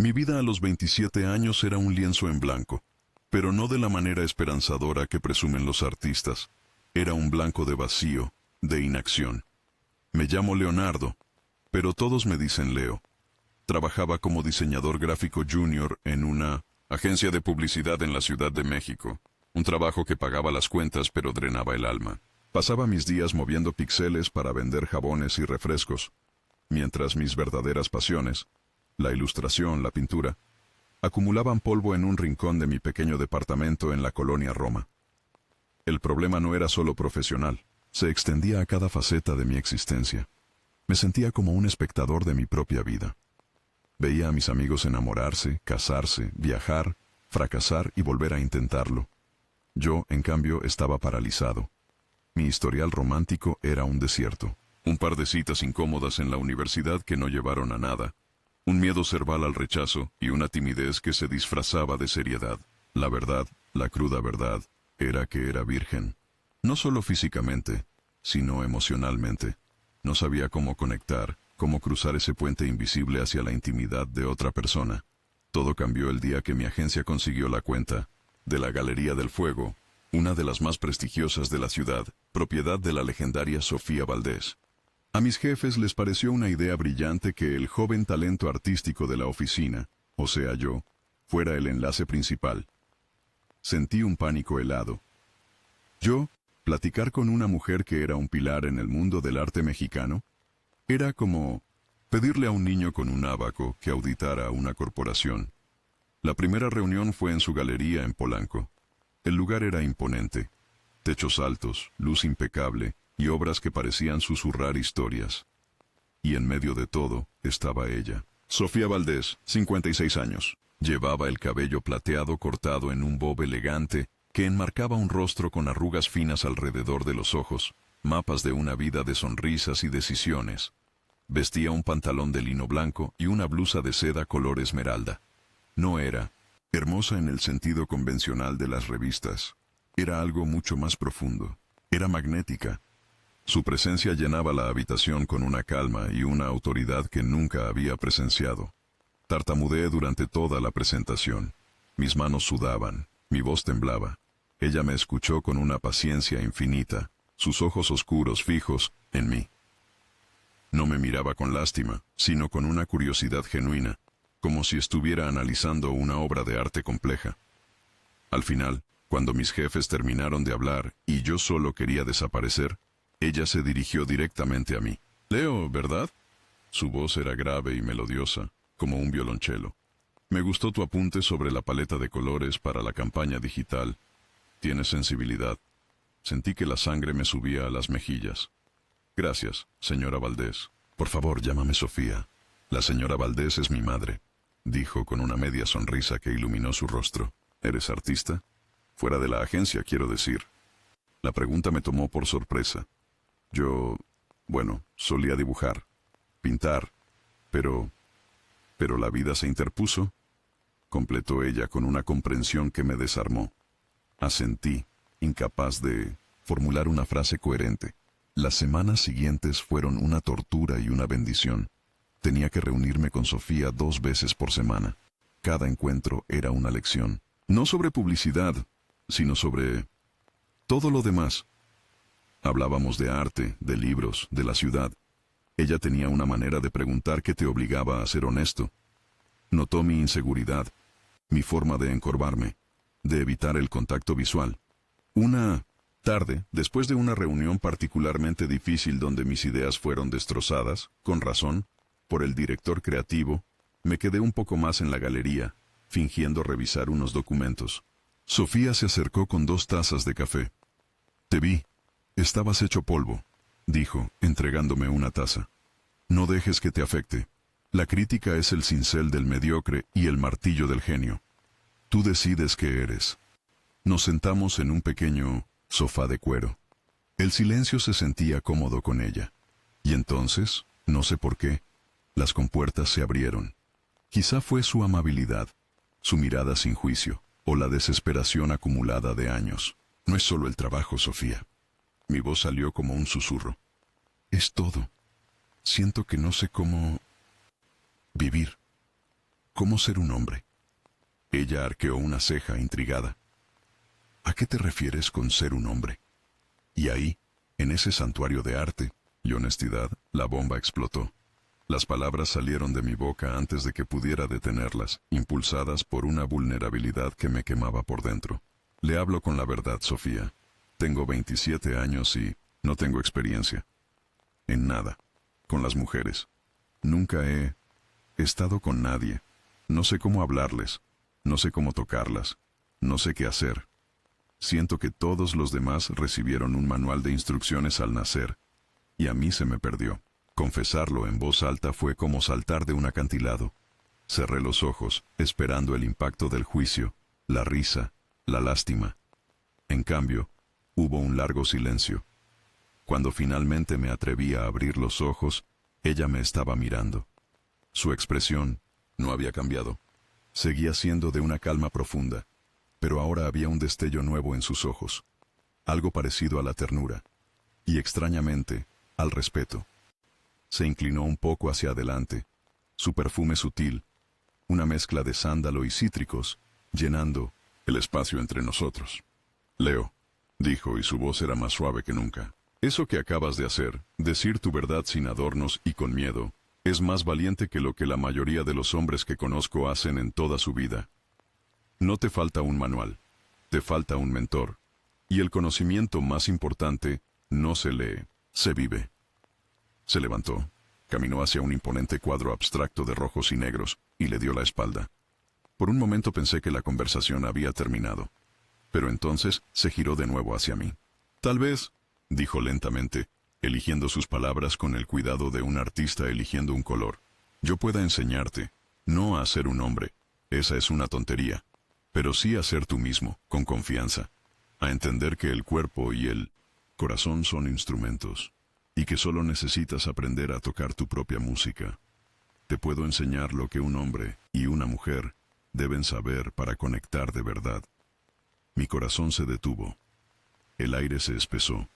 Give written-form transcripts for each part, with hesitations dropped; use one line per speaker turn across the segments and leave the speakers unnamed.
Mi vida a los 27 años era un lienzo en blanco, pero no de la manera esperanzadora que presumen los artistas. Era un blanco de vacío, de inacción. Me llamo Leonardo, pero todos me dicen Leo. Trabajaba como diseñador gráfico junior en una agencia de publicidad en la Ciudad de México. Un trabajo que pagaba las cuentas pero drenaba el alma. Pasaba mis días moviendo píxeles para vender jabones y refrescos, mientras mis verdaderas pasiones, la ilustración, la pintura, acumulaban polvo en un rincón de mi pequeño departamento en la colonia Roma. El problema no era solo profesional, se extendía a cada faceta de mi existencia. Me sentía como un espectador de mi propia vida. Veía a mis amigos enamorarse, casarse, viajar, fracasar y volver a intentarlo. Yo, en cambio, estaba paralizado. Mi historial romántico era un desierto. Un par de citas incómodas en la universidad que no llevaron a nada. Un miedo cerval al rechazo y una timidez que se disfrazaba de seriedad. La verdad, la cruda verdad, era que era virgen. No solo físicamente, sino emocionalmente. No sabía cómo conectar, cómo cruzar ese puente invisible hacia la intimidad de otra persona. Todo cambió el día que mi agencia consiguió la cuenta de la Galería del Fuego, una de las más prestigiosas de la ciudad, propiedad de la legendaria Sofía Valdés. A mis jefes les pareció una idea brillante que el joven talento artístico de la oficina, o sea yo, fuera el enlace principal. Sentí un pánico helado. Yo, platicar con una mujer que era un pilar en el mundo del arte mexicano, era como pedirle a un niño con un ábaco que auditara una corporación. La primera reunión fue en su galería en Polanco. El lugar era imponente. Techos altos, luz impecable y obras que parecían susurrar historias. Y en medio de todo estaba ella. Sofía Valdés, 56 años. Llevaba el cabello plateado cortado en un bob elegante que enmarcaba un rostro con arrugas finas alrededor de los ojos, mapas de una vida de sonrisas y decisiones. Vestía un pantalón de lino blanco y una blusa de seda color esmeralda. No era hermosa en el sentido convencional de las revistas. Era algo mucho más profundo. Era magnética. Su presencia llenaba la habitación con una calma y una autoridad que nunca había presenciado. Tartamudeé durante toda la presentación. Mis manos sudaban, mi voz temblaba. Ella me escuchó con una paciencia infinita, sus ojos oscuros fijos en mí. No me miraba con lástima, sino con una curiosidad genuina, como si estuviera analizando una obra de arte compleja. Al final, cuando mis jefes terminaron de hablar y yo solo quería desaparecer, ella se dirigió directamente a mí. Leo, ¿verdad? Su voz era grave y melodiosa, como un violonchelo. Me gustó tu apunte sobre la paleta de colores para la campaña digital. Tienes sensibilidad. Sentí que la sangre me subía a las mejillas. Gracias, señora Valdés. Por favor, llámame Sofía. La señora Valdés es mi madre, dijo con una media sonrisa que iluminó su rostro. ¿Eres artista? Fuera de la agencia, quiero decir. La pregunta me tomó por sorpresa. Yo, solía dibujar, pintar, pero la vida se interpuso, completó ella con una comprensión que me desarmó. Asentí, incapaz de formular una frase coherente. Las semanas siguientes fueron una tortura y una bendición. Tenía que reunirme con Sofía 2 veces por semana. Cada encuentro era una lección. No sobre publicidad, sino sobre todo lo demás. Hablábamos de arte, de libros, de la ciudad. Ella tenía una manera de preguntar que te obligaba a ser honesto. Notó mi inseguridad, mi forma de encorvarme, de evitar el contacto visual. Una tarde, después de una reunión particularmente difícil donde mis ideas fueron destrozadas, con razón, por el director creativo, me quedé un poco más en la galería, fingiendo revisar unos documentos. Sofía se acercó con 2 tazas de café. Te vi. Estabas hecho polvo, dijo, entregándome una taza. No dejes que te afecte. La crítica es el cincel del mediocre y el martillo del genio. Tú decides qué eres. Nos sentamos en un pequeño sofá de cuero. El silencio se sentía cómodo con ella. Y entonces, no sé por qué, las compuertas se abrieron. Quizá fue su amabilidad, su mirada sin juicio, o la desesperación acumulada de años. No es solo el trabajo, Sofía. Mi voz salió como un susurro. Es todo. Siento que no sé cómo vivir. ¿Cómo ser un hombre? Ella arqueó una ceja intrigada. ¿A qué te refieres con ser un hombre? Y ahí, en ese santuario de arte y honestidad, la bomba explotó. Las palabras salieron de mi boca antes de que pudiera detenerlas, impulsadas por una vulnerabilidad que me quemaba por dentro. Le hablo con la verdad, Sofía. Tengo 27 años y no tengo experiencia. En nada. Con las mujeres. Nunca he estado con nadie. No sé cómo hablarles. No sé cómo tocarlas. No sé qué hacer. Siento que todos los demás recibieron un manual de instrucciones al nacer, y a mí se me perdió. Confesarlo en voz alta fue como saltar de un acantilado. Cerré los ojos, esperando el impacto del juicio, la risa, la lástima. En cambio, hubo un largo silencio. Cuando finalmente me atreví a abrir los ojos, ella me estaba mirando. Su expresión no había cambiado. Seguía siendo de una calma profunda, pero ahora había un destello nuevo en sus ojos. Algo parecido a la ternura. Y extrañamente, al respeto. Se inclinó un poco hacia adelante. Su perfume sutil, una mezcla de sándalo y cítricos, llenando el espacio entre nosotros. Leo, dijo, y su voz era más suave que nunca. Eso que acabas de hacer, decir tu verdad sin adornos y con miedo, es más valiente que lo que la mayoría de los hombres que conozco hacen en toda su vida. No te falta un manual, te falta un mentor. Y el conocimiento más importante no se lee, se vive. Se levantó, caminó hacia un imponente cuadro abstracto de rojos y negros, y le dio la espalda. Por un momento pensé que la conversación había terminado, pero entonces se giró de nuevo hacia mí. Tal vez, dijo lentamente, eligiendo sus palabras con el cuidado de un artista eligiendo un color, yo pueda enseñarte, no a ser un hombre, esa es una tontería, pero sí a ser tú mismo, con confianza, a entender que el cuerpo y el corazón son instrumentos, y que solo necesitas aprender a tocar tu propia música. Te puedo enseñar lo que un hombre y una mujer deben saber para conectar de verdad. Mi corazón se detuvo. El aire se espesó.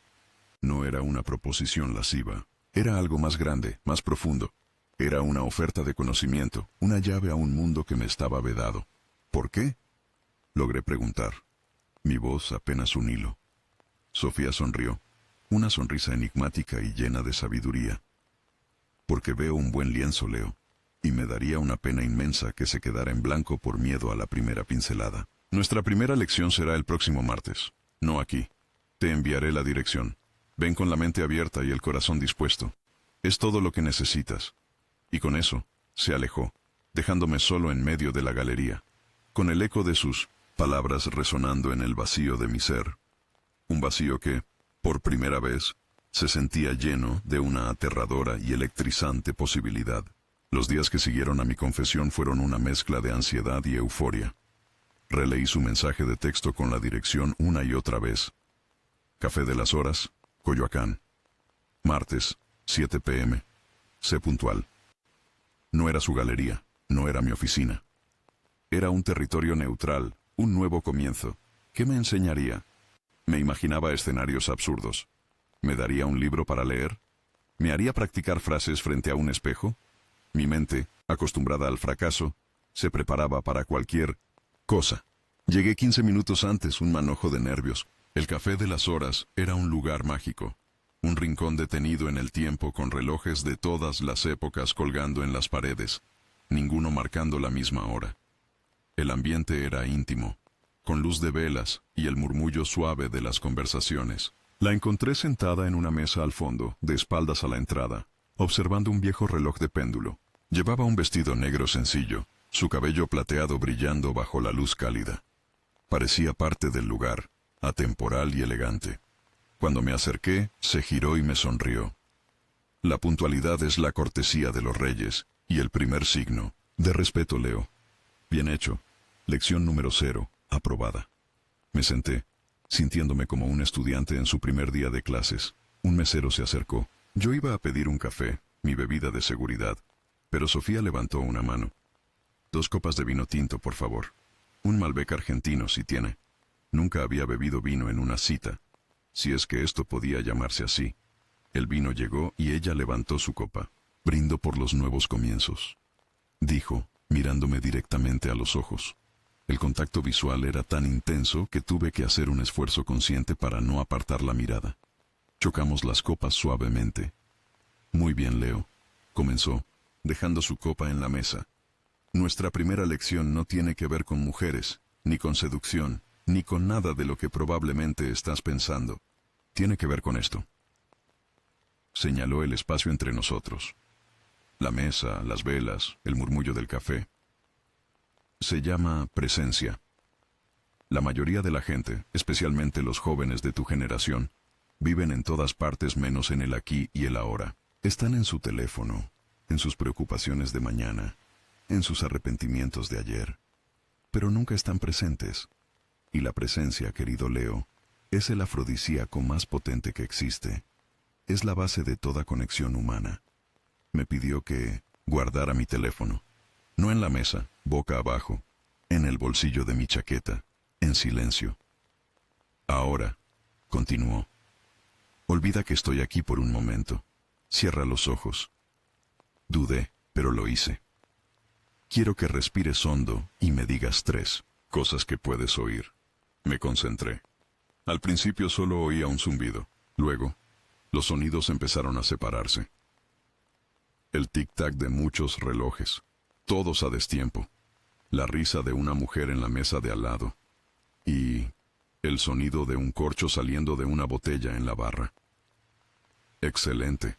No era una proposición lasciva. Era algo más grande, más profundo. Era una oferta de conocimiento, una llave a un mundo que me estaba vedado. ¿Por qué? Logré preguntar. Mi voz apenas un hilo. Sofía sonrió. Una sonrisa enigmática y llena de sabiduría. Porque veo un buen lienzo, Leo, y me daría una pena inmensa que se quedara en blanco por miedo a la primera pincelada. Nuestra primera lección será el próximo martes, no aquí. Te enviaré la dirección. Ven con la mente abierta y el corazón dispuesto. Es todo lo que necesitas. Y con eso, se alejó, dejándome solo en medio de la galería, con el eco de sus palabras resonando en el vacío de mi ser. Un vacío que, por primera vez, se sentía lleno de una aterradora y electrizante posibilidad. Los días que siguieron a mi confesión fueron una mezcla de ansiedad y euforia. Releí su mensaje de texto con la dirección una y otra vez. Café de las Horas, Coyoacán. Martes, 7 p.m. Sé puntual. No era su galería, no era mi oficina. Era un territorio neutral, un nuevo comienzo. ¿Qué me enseñaría? Me imaginaba escenarios absurdos. ¿Me daría un libro para leer? ¿Me haría practicar frases frente a un espejo? Mi mente, acostumbrada al fracaso, se preparaba para cualquier cosa. Llegué 15 minutos antes, un manojo de nervios. El Café de las Horas era un lugar mágico. Un rincón detenido en el tiempo con relojes de todas las épocas colgando en las paredes, ninguno marcando la misma hora. El ambiente era íntimo, con luz de velas y el murmullo suave de las conversaciones. La encontré sentada en una mesa al fondo, de espaldas a la entrada, observando un viejo reloj de péndulo. Llevaba un vestido negro sencillo, su cabello plateado brillando bajo la luz cálida. Parecía parte del lugar, atemporal y elegante. Cuando me acerqué, se giró y me sonrió. La puntualidad es la cortesía de los reyes, y el primer signo de respeto, Leo. Bien hecho. Lección número 0, aprobada. Me senté, sintiéndome como un estudiante en su primer día de clases. Un mesero se acercó. Yo iba a pedir un café, mi bebida de seguridad, pero Sofía levantó una mano. 2 copas de vino tinto, por favor. Un Malbec argentino, si tiene. Nunca había bebido vino en una cita, si es que esto podía llamarse así. El vino llegó y ella levantó su copa. Brindo por los nuevos comienzos, dijo, mirándome directamente a los ojos. El contacto visual era tan intenso que tuve que hacer un esfuerzo consciente para no apartar la mirada. Chocamos las copas suavemente. Muy bien, Leo, comenzó, dejando su copa en la mesa. Nuestra primera lección no tiene que ver con mujeres, ni con seducción, ni con nada de lo que probablemente estás pensando. Tiene que ver con esto. Señaló el espacio entre nosotros. La mesa, las velas, el murmullo del café. Se llama presencia. La mayoría de la gente, especialmente los jóvenes de tu generación, viven en todas partes menos en el aquí y el ahora. Están en su teléfono, en sus preocupaciones de mañana, en sus arrepentimientos de ayer, pero nunca están presentes. Y la presencia, querido Leo, es el afrodisíaco más potente que existe. Es la base de toda conexión humana. Me pidió que guardara mi teléfono. No en la mesa, boca abajo, en el bolsillo de mi chaqueta, en silencio. Ahora, continuó, olvida que estoy aquí por un momento. Cierra los ojos. Dudé, pero lo hice. Quiero que respires hondo y me digas 3 cosas que puedes oír. Me concentré. Al principio solo oía un zumbido. Luego, los sonidos empezaron a separarse. El tic-tac de muchos relojes, todos a destiempo. La risa de una mujer en la mesa de al lado. Y el sonido de un corcho saliendo de una botella en la barra. Excelente,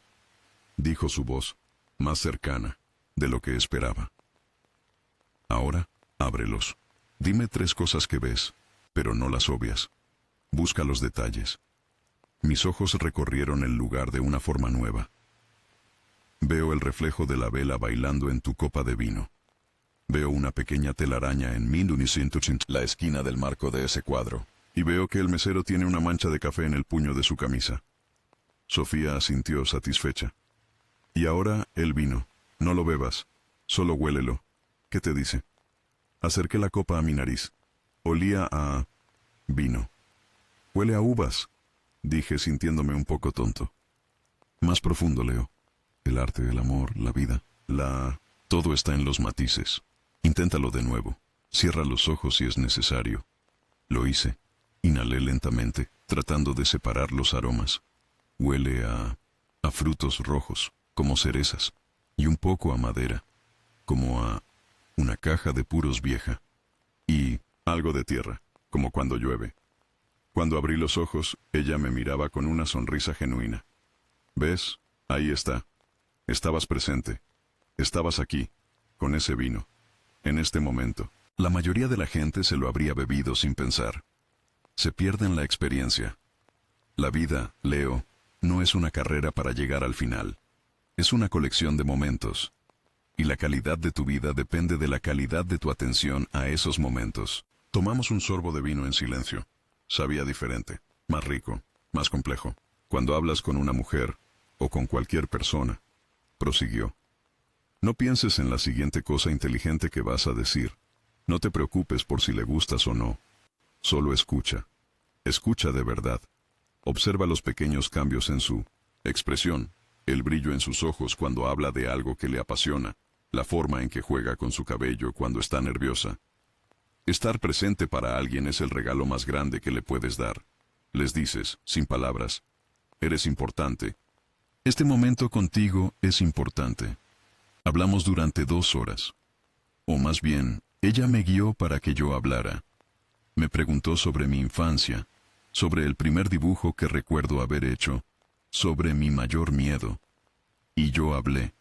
dijo su voz, más cercana de lo que esperaba. Ahora, ábrelos. Dime 3 cosas que ves, pero no las obvias. Busca los detalles. Mis ojos recorrieron el lugar de una forma nueva. Veo el reflejo de la vela bailando en tu copa de vino. Veo una pequeña telaraña en la esquina del marco de ese cuadro. Y veo que el mesero tiene una mancha de café en el puño de su camisa. Sofía asintió satisfecha. Y ahora el vino. No lo bebas. Solo huélelo. ¿Qué te dice? Acerqué la copa a mi nariz. Olía a vino. Huele a uvas, dije sintiéndome un poco tonto. Más profundo, Leo. El arte, el amor, la vida, todo está en los matices. Inténtalo de nuevo. Cierra los ojos si es necesario. Lo hice. Inhalé lentamente, tratando de separar los aromas. Huele a frutos rojos, como cerezas, y un poco a madera, como a una caja de puros vieja, y algo de tierra, como cuando llueve. Cuando abrí los ojos, ella me miraba con una sonrisa genuina. ¿Ves? Ahí está. Estabas presente. Estabas aquí, con ese vino. En este momento. La mayoría de la gente se lo habría bebido sin pensar. Se pierden la experiencia. La vida, Leo, no es una carrera para llegar al final. Es una colección de momentos. Y la calidad de tu vida depende de la calidad de tu atención a esos momentos. Tomamos un sorbo de vino en silencio. Sabía diferente, más rico, más complejo. Cuando hablas con una mujer, o con cualquier persona, prosiguió. No pienses en la siguiente cosa inteligente que vas a decir. No te preocupes por si le gustas o no. Solo escucha. Escucha de verdad. Observa los pequeños cambios en su expresión, el brillo en sus ojos cuando habla de algo que le apasiona, la forma en que juega con su cabello cuando está nerviosa. Estar presente para alguien es el regalo más grande que le puedes dar. Les dices, sin palabras, eres importante. Este momento contigo es importante. Hablamos durante 2 horas. O más bien, ella me guió para que yo hablara. Me preguntó sobre mi infancia, sobre el primer dibujo que recuerdo haber hecho, sobre mi mayor miedo. Y yo hablé,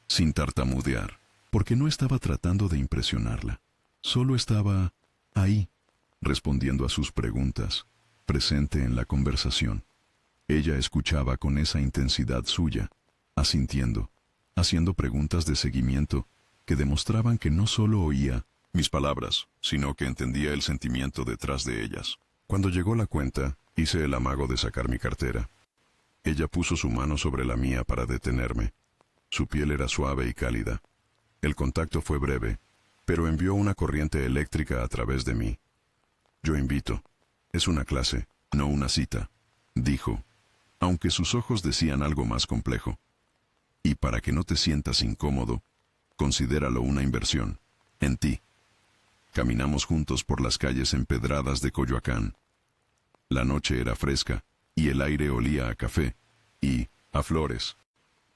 sin tartamudear, porque no estaba tratando de impresionarla. Solo estaba ahí, respondiendo a sus preguntas, presente en la conversación. Ella escuchaba con esa intensidad suya, asintiendo, haciendo preguntas de seguimiento que demostraban que no solo oía mis palabras, sino que entendía el sentimiento detrás de ellas. Cuando llegó la cuenta, hice el amago de sacar mi cartera. Ella puso su mano sobre la mía para detenerme. Su piel era suave y cálida. El contacto fue breve, pero envió una corriente eléctrica a través de mí. Yo invito. Es una clase, no una cita, dijo, aunque sus ojos decían algo más complejo. Y para que no te sientas incómodo, Considéralo una inversión. En ti. Caminamos juntos por las calles empedradas de Coyoacán. La noche era fresca, y el aire olía a café y a flores.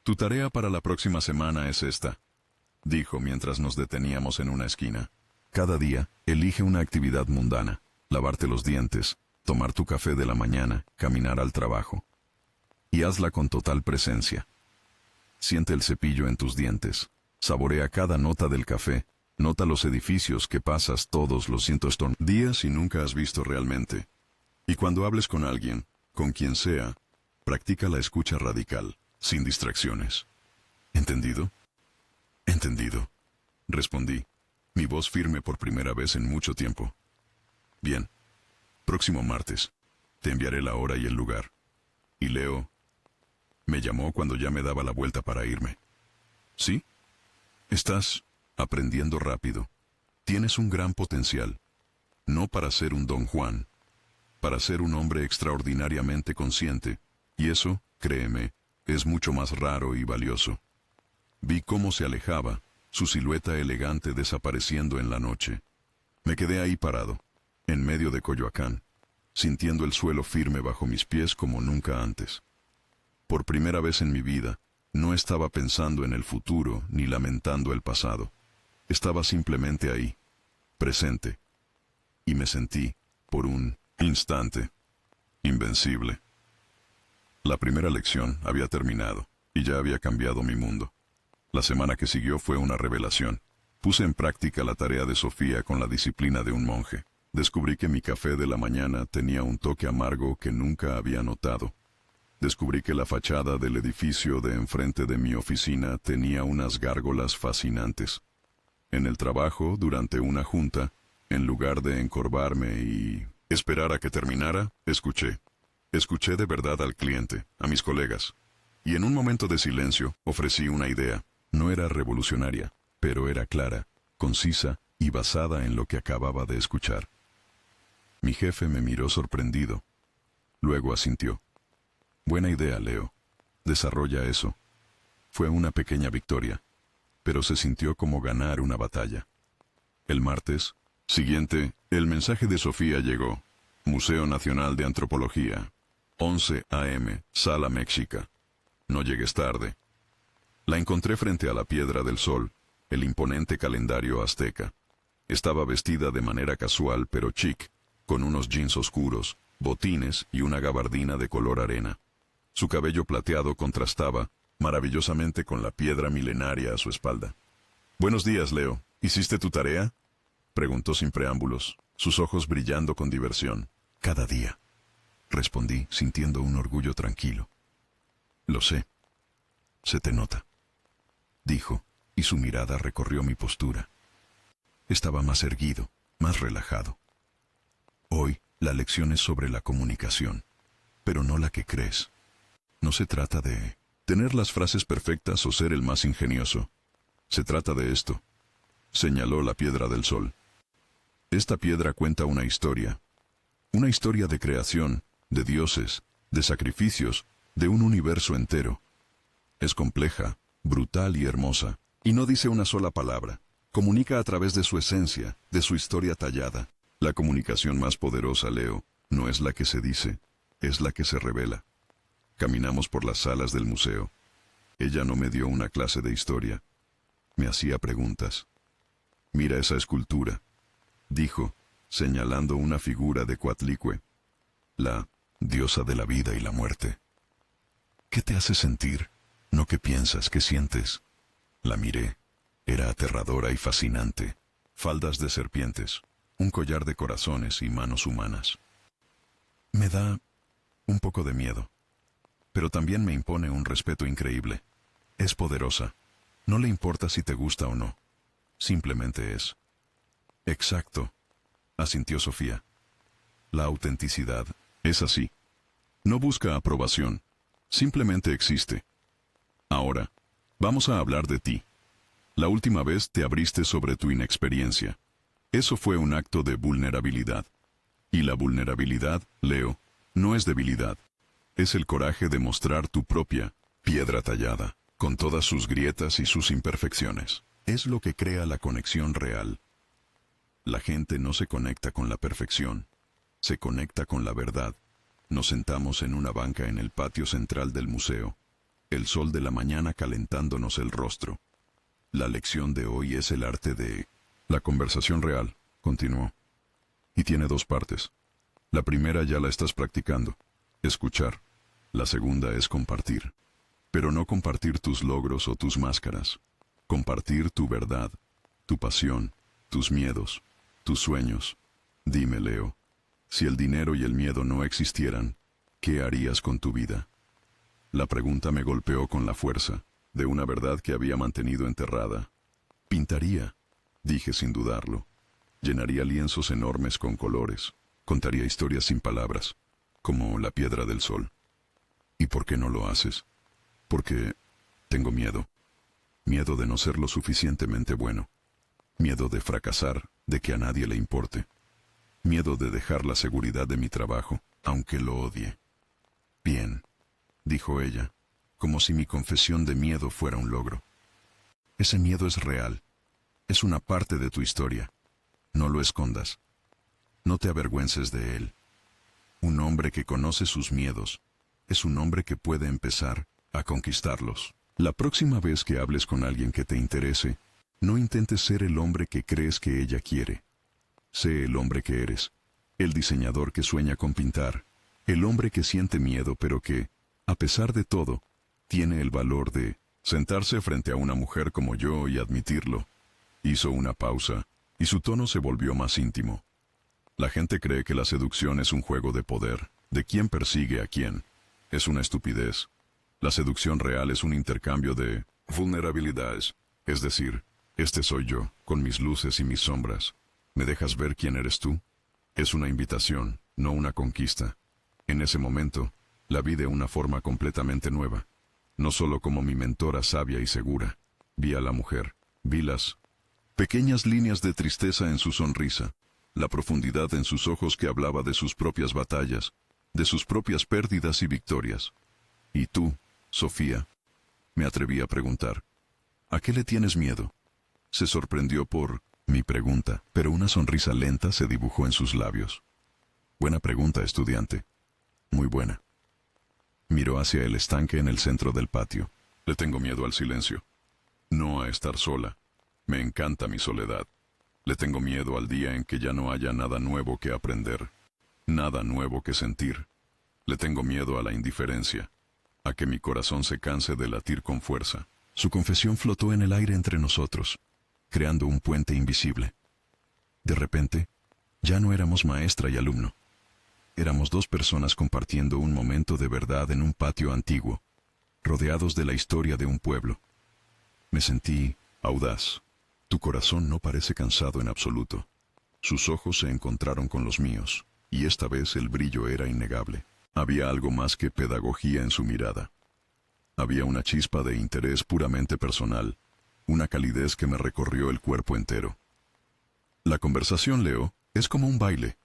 Tu tarea para la próxima semana es esta, dijo mientras nos deteníamos en una esquina. Cada día, elige una actividad mundana, lavarte los dientes, tomar tu café de la mañana, caminar al trabajo. Y hazla con total presencia. Siente el cepillo en tus dientes, saborea cada nota del café, nota los edificios que pasas todos los días y nunca has visto realmente. Y cuando hables con alguien, con quien sea, practica la escucha radical, sin distracciones. ¿Entendido? Entendido, respondí, mi voz firme por primera vez en mucho tiempo. Bien, próximo martes, te enviaré la hora y el lugar. Y Leo me llamó cuando ya me daba la vuelta para irme. ¿Sí? Estás aprendiendo rápido. Tienes un gran potencial. No para ser un Don Juan, para ser un hombre extraordinariamente consciente, y eso, créeme, es mucho más raro y valioso. Vi cómo se alejaba, su silueta elegante desapareciendo en la noche. Me quedé ahí parado, en medio de Coyoacán, sintiendo el suelo firme bajo mis pies como nunca antes. Por primera vez en mi vida, no estaba pensando en el futuro ni lamentando el pasado. Estaba simplemente ahí, presente, y me sentí, por un instante, invencible. La primera lección había terminado, y ya había cambiado mi mundo. La semana que siguió fue una revelación. Puse en práctica la tarea de Sofía con la disciplina de un monje. Descubrí que mi café de la mañana tenía un toque amargo que nunca había notado. Descubrí que la fachada del edificio de enfrente de mi oficina tenía unas gárgolas fascinantes. En el trabajo, durante una junta, en lugar de encorvarme y esperar a que terminara, escuché. Escuché de verdad al cliente, a mis colegas. Y en un momento de silencio, ofrecí una idea. No era revolucionaria, pero era clara, concisa y basada en lo que acababa de escuchar. Mi jefe me miró sorprendido. Luego asintió. Buena idea, Leo. Desarrolla eso. Fue una pequeña victoria, pero se sintió como ganar una batalla. El martes siguiente, el mensaje de Sofía llegó. Museo Nacional de Antropología. 11 a.m., Sala Méxica. No llegues tarde. La encontré frente a la Piedra del Sol, el imponente calendario azteca. Estaba vestida de manera casual pero chic, con unos jeans oscuros, botines y una gabardina de color arena. Su cabello plateado contrastaba maravillosamente con la piedra milenaria a su espalda. Buenos días, Leo. ¿Hiciste tu tarea?, preguntó sin preámbulos, sus ojos brillando con diversión. Cada día, respondí, sintiendo un orgullo tranquilo. Lo sé. Se te nota, dijo, y su mirada recorrió mi postura. Estaba más erguido, más relajado. Hoy, la lección es sobre la comunicación, pero no la que crees. No se trata de tener las frases perfectas o ser el más ingenioso. Se trata de esto, señaló la Piedra del Sol. Esta piedra cuenta una historia de creación, de dioses, de sacrificios, de un universo entero. Es compleja, brutal y hermosa, y no dice una sola palabra. Comunica a través de su esencia, de su historia tallada. La comunicación más poderosa, Leo, no es la que se dice, es la que se revela. Caminamos por las salas del museo. Ella no me dio una clase de historia. Me hacía preguntas. Mira esa escultura, dijo, señalando una figura de Coatlicue, la diosa de la vida y la muerte. ¿Qué te hace sentir? No qué piensas, qué sientes. La miré. Era aterradora y fascinante. Faldas de serpientes, un collar de corazones y manos humanas. Me da un poco de miedo, pero también me impone un respeto increíble. Es poderosa. No le importa si te gusta o no. Simplemente es. Exacto, asintió Sofía. La autenticidad es así. No busca aprobación. Simplemente existe. Ahora, vamos a hablar de ti. La última vez te abriste sobre tu inexperiencia. Eso fue un acto de vulnerabilidad. Y la vulnerabilidad, Leo, no es debilidad. Es el coraje de mostrar tu propia piedra tallada, con todas sus grietas y sus imperfecciones. Es lo que crea la conexión real. La gente no se conecta con la perfección, se conecta con la verdad. Nos sentamos en una banca en el patio central del museo, el sol de la mañana calentándonos el rostro. La lección de hoy es el arte de... La conversación real, continuó. Y tiene dos partes. La primera ya la estás practicando, escuchar. La segunda es compartir. Pero no compartir tus logros o tus máscaras. Compartir tu verdad, tu pasión, tus miedos, tus sueños. Dime, Leo, si el dinero y el miedo no existieran, ¿qué harías con tu vida? La pregunta me golpeó con la fuerza de una verdad que había mantenido enterrada. Pintaría, dije sin dudarlo. Llenaría lienzos enormes con colores. Contaría historias sin palabras, como La Piedra del Sol. ¿Y por qué no lo haces? Porque tengo miedo. Miedo de no ser lo suficientemente bueno. Miedo de fracasar, de que a nadie le importe. Miedo de dejar la seguridad de mi trabajo, aunque lo odie. Bien, dijo ella, como si mi confesión de miedo fuera un logro. Ese miedo es real. Es una parte de tu historia. No lo escondas. No te avergüences de él. Un hombre que conoce sus miedos es un hombre que puede empezar a conquistarlos. La próxima vez que hables con alguien que te interese, no intentes ser el hombre que crees que ella quiere. Sé el hombre que eres, el diseñador que sueña con pintar, el hombre que siente miedo pero que, a pesar de todo, tiene el valor de sentarse frente a una mujer como yo y admitirlo. Hizo una pausa, y su tono se volvió más íntimo. La gente cree que la seducción es un juego de poder, de quién persigue a quién. Es una estupidez. La seducción real es un intercambio de vulnerabilidades. Es decir, este soy yo, con mis luces y mis sombras. ¿Me dejas ver quién eres tú? Es una invitación, no una conquista. En ese momento, la vi de una forma completamente nueva. No solo como mi mentora sabia y segura. Vi a la mujer, vi las pequeñas líneas de tristeza en su sonrisa, la profundidad en sus ojos que hablaba de sus propias batallas, de sus propias pérdidas y victorias. ¿Y tú, Sofía? Me atreví a preguntar. ¿A qué le tienes miedo? Se sorprendió por mi pregunta, pero una sonrisa lenta se dibujó en sus labios. Buena pregunta, estudiante. Muy buena. Miró hacia el estanque en el centro del patio. Le tengo miedo al silencio. No a estar sola. Me encanta mi soledad. Le tengo miedo al día en que ya no haya nada nuevo que aprender, nada nuevo que sentir. Le tengo miedo a la indiferencia, a que mi corazón se canse de latir con fuerza. Su confesión flotó en el aire entre nosotros, creando un puente invisible. De repente, ya no éramos maestra y alumno. Éramos dos personas compartiendo un momento de verdad en un patio antiguo, rodeados de la historia de un pueblo. Me sentí audaz. Tu corazón no parece cansado en absoluto. Sus ojos se encontraron con los míos, y esta vez el brillo era innegable. Había algo más que pedagogía en su mirada. Había una chispa de interés puramente personal, una calidez que me recorrió el cuerpo entero. La conversación, Leo, es como un baile,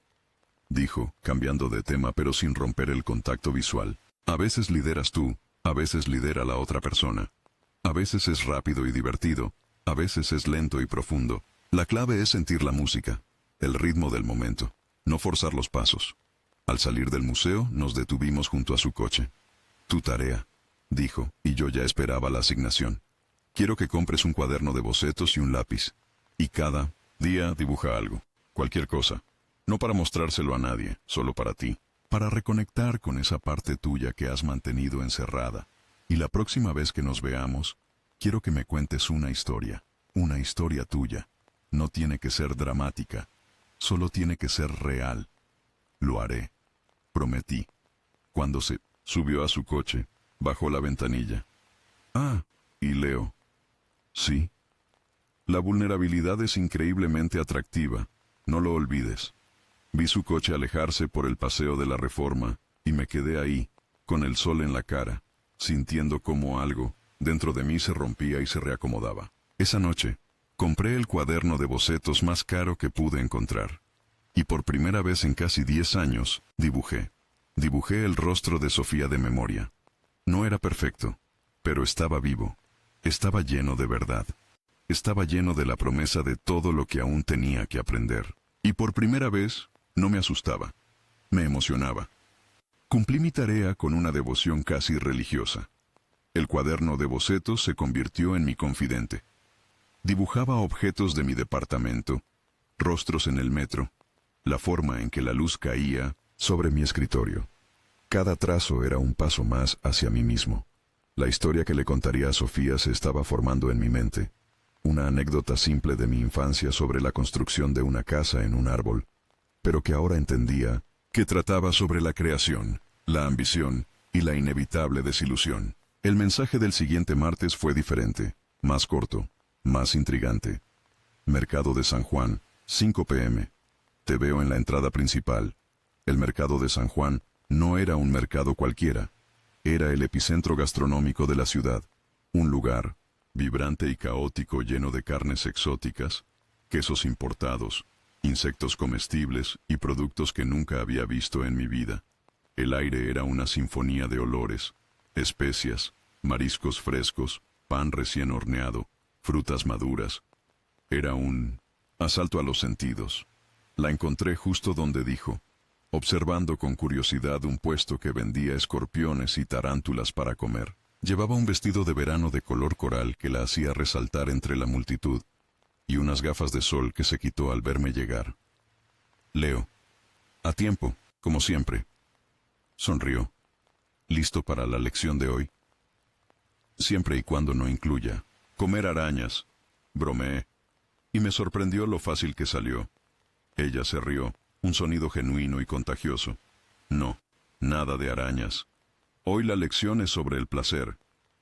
dijo, cambiando de tema pero sin romper el contacto visual. A veces lideras tú, a veces lidera la otra persona. A veces es rápido y divertido, a veces es lento y profundo. La clave es sentir la música, el ritmo del momento, no forzar los pasos. Al salir del museo, nos detuvimos junto a su coche. Tu tarea, dijo, y yo ya esperaba la asignación. Quiero que compres un cuaderno de bocetos y un lápiz. Y cada día dibuja algo, cualquier cosa. No para mostrárselo a nadie, solo para ti. Para reconectar con esa parte tuya que has mantenido encerrada. Y la próxima vez que nos veamos, quiero que me cuentes una historia tuya. No tiene que ser dramática, solo tiene que ser real. Lo haré, prometí. Cuando se subió a su coche, bajó la ventanilla. Ah, y Leo. Sí. La vulnerabilidad es increíblemente atractiva, no lo olvides. Vi su coche alejarse por el paseo de la Reforma, y me quedé ahí, con el sol en la cara, sintiendo como algo dentro de mí se rompía y se reacomodaba. Esa noche, compré el cuaderno de bocetos más caro que pude encontrar. Y por primera vez en casi 10 años, dibujé. Dibujé el rostro de Sofía de memoria. No era perfecto, pero estaba vivo. Estaba lleno de verdad. estaba lleno de la promesa de todo lo que aún tenía que aprender. Y por primera vez, no me asustaba, me emocionaba. Cumplí mi tarea con una devoción casi religiosa. El cuaderno de bocetos se convirtió en mi confidente. Dibujaba objetos de mi departamento, rostros en el metro, la forma en que la luz caía sobre mi escritorio. Cada trazo era un paso más hacia mí mismo. La historia que le contaría a Sofía se estaba formando en mi mente. Una anécdota simple de mi infancia sobre la construcción de una casa en un árbol, pero que ahora entendía que trataba sobre la creación, la ambición y la inevitable desilusión. El mensaje del siguiente martes fue diferente, más corto, más intrigante. Mercado de San Juan, 5 p.m. Te veo en la entrada principal. El mercado de San Juan no era un mercado cualquiera. Era el epicentro gastronómico de la ciudad. Un lugar vibrante y caótico lleno de carnes exóticas, quesos importados, insectos comestibles y productos que nunca había visto en mi vida. El aire era una sinfonía de olores, especias, mariscos frescos, pan recién horneado, frutas maduras. Era un asalto a los sentidos. La encontré justo donde dijo, observando con curiosidad un puesto que vendía escorpiones y tarántulas para comer. Llevaba un vestido de verano de color coral que la hacía resaltar entre la multitud, y unas gafas de sol que se quitó al verme llegar. Leo. A tiempo, como siempre. Sonrió. ¿Listo para la lección de hoy? Siempre y cuando no incluya comer arañas. Bromeé. Y me sorprendió lo fácil que salió. Ella se rió, un sonido genuino y contagioso. No, nada de arañas. Hoy la lección es sobre el placer,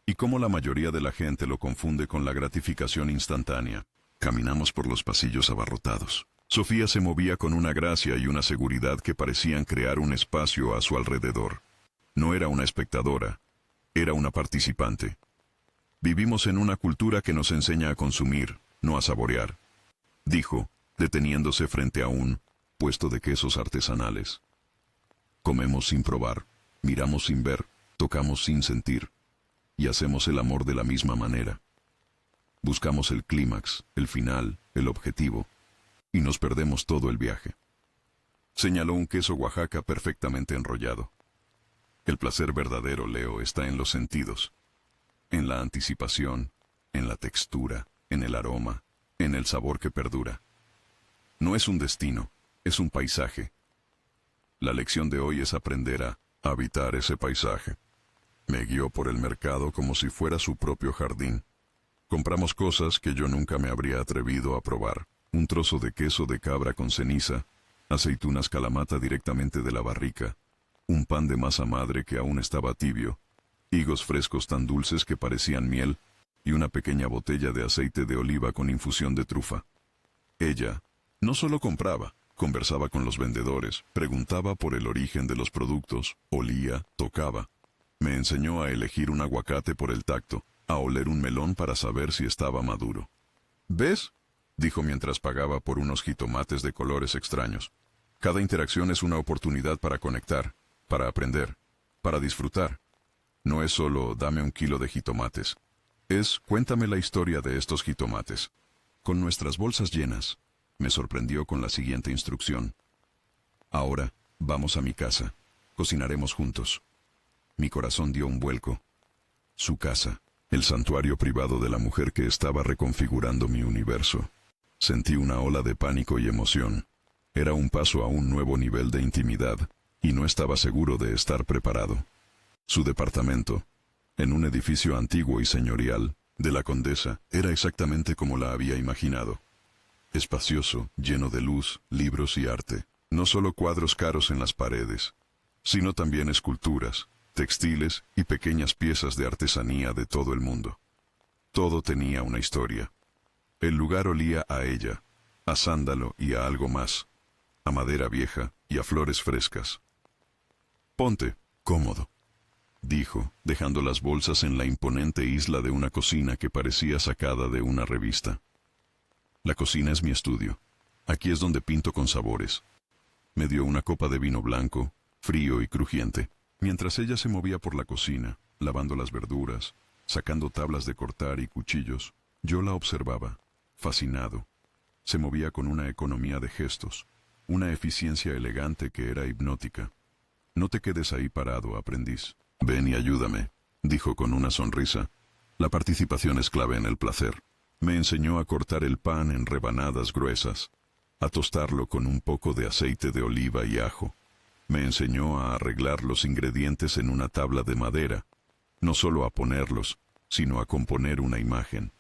y cómo la mayoría de la gente lo confunde con la gratificación instantánea. Caminamos por los pasillos abarrotados. Sofía se movía con una gracia y una seguridad que parecían crear un espacio a su alrededor. No era una espectadora, era una participante. Vivimos en una cultura que nos enseña a consumir, no a saborear, dijo, deteniéndose frente a un puesto de quesos artesanales. Comemos sin probar, miramos sin ver, tocamos sin sentir, y hacemos el amor de la misma manera. Buscamos el clímax, el final, el objetivo, y nos perdemos todo el viaje. Señaló un queso Oaxaca perfectamente enrollado. El placer verdadero, Leo, está en los sentidos, en la anticipación, en la textura, en el aroma, en el sabor que perdura. No es un destino, es un paisaje. La lección de hoy es aprender a habitar ese paisaje. Me guió por el mercado como si fuera su propio jardín. Compramos cosas que yo nunca me habría atrevido a probar. Un trozo de queso de cabra con ceniza, aceitunas calamata directamente de la barrica, un pan de masa madre que aún estaba tibio, higos frescos tan dulces que parecían miel, y una pequeña botella de aceite de oliva con infusión de trufa. Ella no solo compraba, conversaba con los vendedores, preguntaba por el origen de los productos, olía, tocaba. Me enseñó a elegir un aguacate por el tacto, a oler un melón para saber si estaba maduro. ¿Ves?, dijo mientras pagaba por unos jitomates de colores extraños. Cada interacción es una oportunidad para conectar, para aprender, para disfrutar. No es solo dame un kilo de jitomates. Es cuéntame la historia de estos jitomates. Con nuestras bolsas llenas, me sorprendió con la siguiente instrucción. Ahora, vamos a mi casa. Cocinaremos juntos. Mi corazón dio un vuelco. Su casa, el santuario privado de la mujer que estaba reconfigurando mi universo. Sentí una ola de pánico y emoción. Era un paso a un nuevo nivel de intimidad, y no estaba seguro de estar preparado. Su departamento, en un edificio antiguo y señorial, de la Condesa, era exactamente como la había imaginado. Espacioso, lleno de luz, libros y arte. No solo cuadros caros en las paredes, sino también esculturas, textiles y pequeñas piezas de artesanía de todo el mundo. Todo tenía una historia. El lugar olía a ella, a sándalo y a algo más, a madera vieja y a flores frescas. «Ponte, cómodo», dijo, dejando las bolsas en la imponente isla de una cocina que parecía sacada de una revista. «La cocina es mi estudio. Aquí es donde pinto con sabores». Me dio una copa de vino blanco, frío y crujiente, mientras ella se movía por la cocina, lavando las verduras, sacando tablas de cortar y cuchillos. Yo la observaba, fascinado. Se movía con una economía de gestos, una eficiencia elegante que era hipnótica. No te quedes ahí parado, aprendiz. Ven y ayúdame, dijo con una sonrisa. La participación es clave en el placer. Me enseñó a cortar el pan en rebanadas gruesas, a tostarlo con un poco de aceite de oliva y ajo. Me enseñó a arreglar los ingredientes en una tabla de madera, no solo a ponerlos, sino a componer una imagen.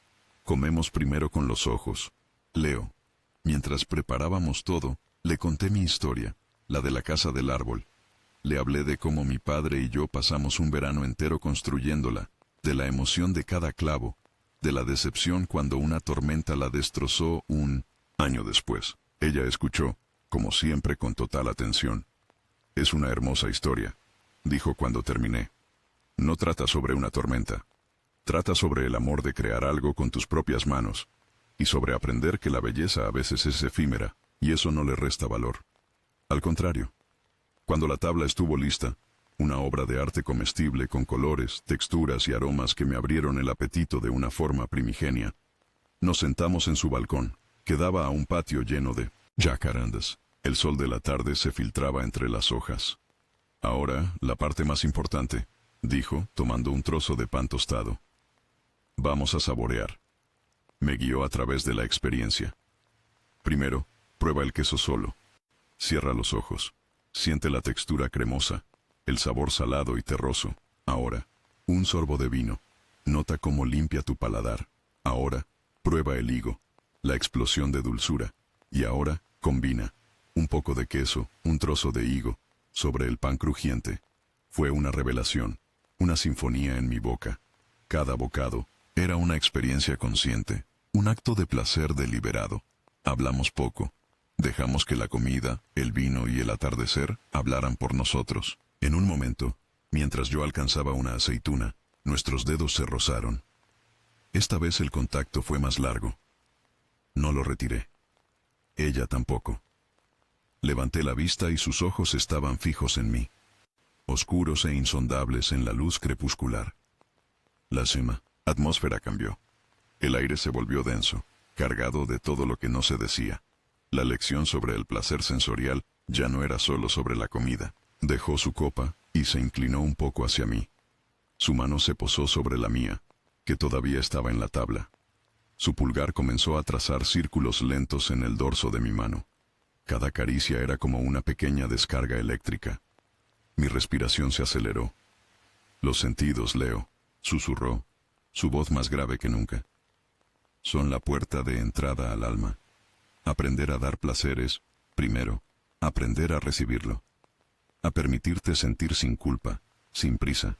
Comemos primero con los ojos. Leo. Mientras preparábamos todo, le conté mi historia, la de la casa del árbol. Le hablé de cómo mi padre y yo pasamos un verano entero construyéndola, de la emoción de cada clavo, de la decepción cuando una tormenta la destrozó un año después. Ella escuchó, como siempre, con total atención. Es una hermosa historia, dijo cuando terminé. No trata sobre una tormenta. Trata sobre el amor de crear algo con tus propias manos, y sobre aprender que la belleza a veces es efímera, y eso no le resta valor. Al contrario, cuando la tabla estuvo lista, una obra de arte comestible con colores, texturas y aromas que me abrieron el apetito de una forma primigenia, nos sentamos en su balcón, que daba a un patio lleno de jacarandas. El sol de la tarde se filtraba entre las hojas. Ahora, la parte más importante, dijo, tomando un trozo de pan tostado. Vamos a saborear. Me guió a través de la experiencia. Primero, prueba el queso solo. Cierra los ojos. Siente la textura cremosa, el sabor salado y terroso. Ahora, un sorbo de vino. Nota cómo limpia tu paladar. Ahora, prueba el higo, la explosión de dulzura. Y ahora, combina un poco de queso, un trozo de higo, sobre el pan crujiente. Fue una revelación, una sinfonía en mi boca. Cada bocado era una experiencia consciente, un acto de placer deliberado. Hablamos poco. Dejamos que la comida, el vino y el atardecer hablaran por nosotros. En un momento, mientras yo alcanzaba una aceituna, nuestros dedos se rozaron. Esta vez el contacto fue más largo. No lo retiré. Ella tampoco. Levanté la vista y sus ojos estaban fijos en mí, oscuros e insondables en la luz crepuscular. La atmósfera cambió. El aire se volvió denso, cargado de todo lo que no se decía. La lección sobre el placer sensorial ya no era solo sobre la comida. Dejó su copa y se inclinó un poco hacia mí. Su mano se posó sobre la mía, que todavía estaba en la tabla. Su pulgar comenzó a trazar círculos lentos en el dorso de mi mano. Cada caricia era como una pequeña descarga eléctrica. Mi respiración se aceleró. Los sentidos, Leo, susurró, su voz más grave que nunca. Son la puerta de entrada al alma. Aprender a dar placeres, primero, aprender a recibirlo. A permitirte sentir sin culpa, sin prisa.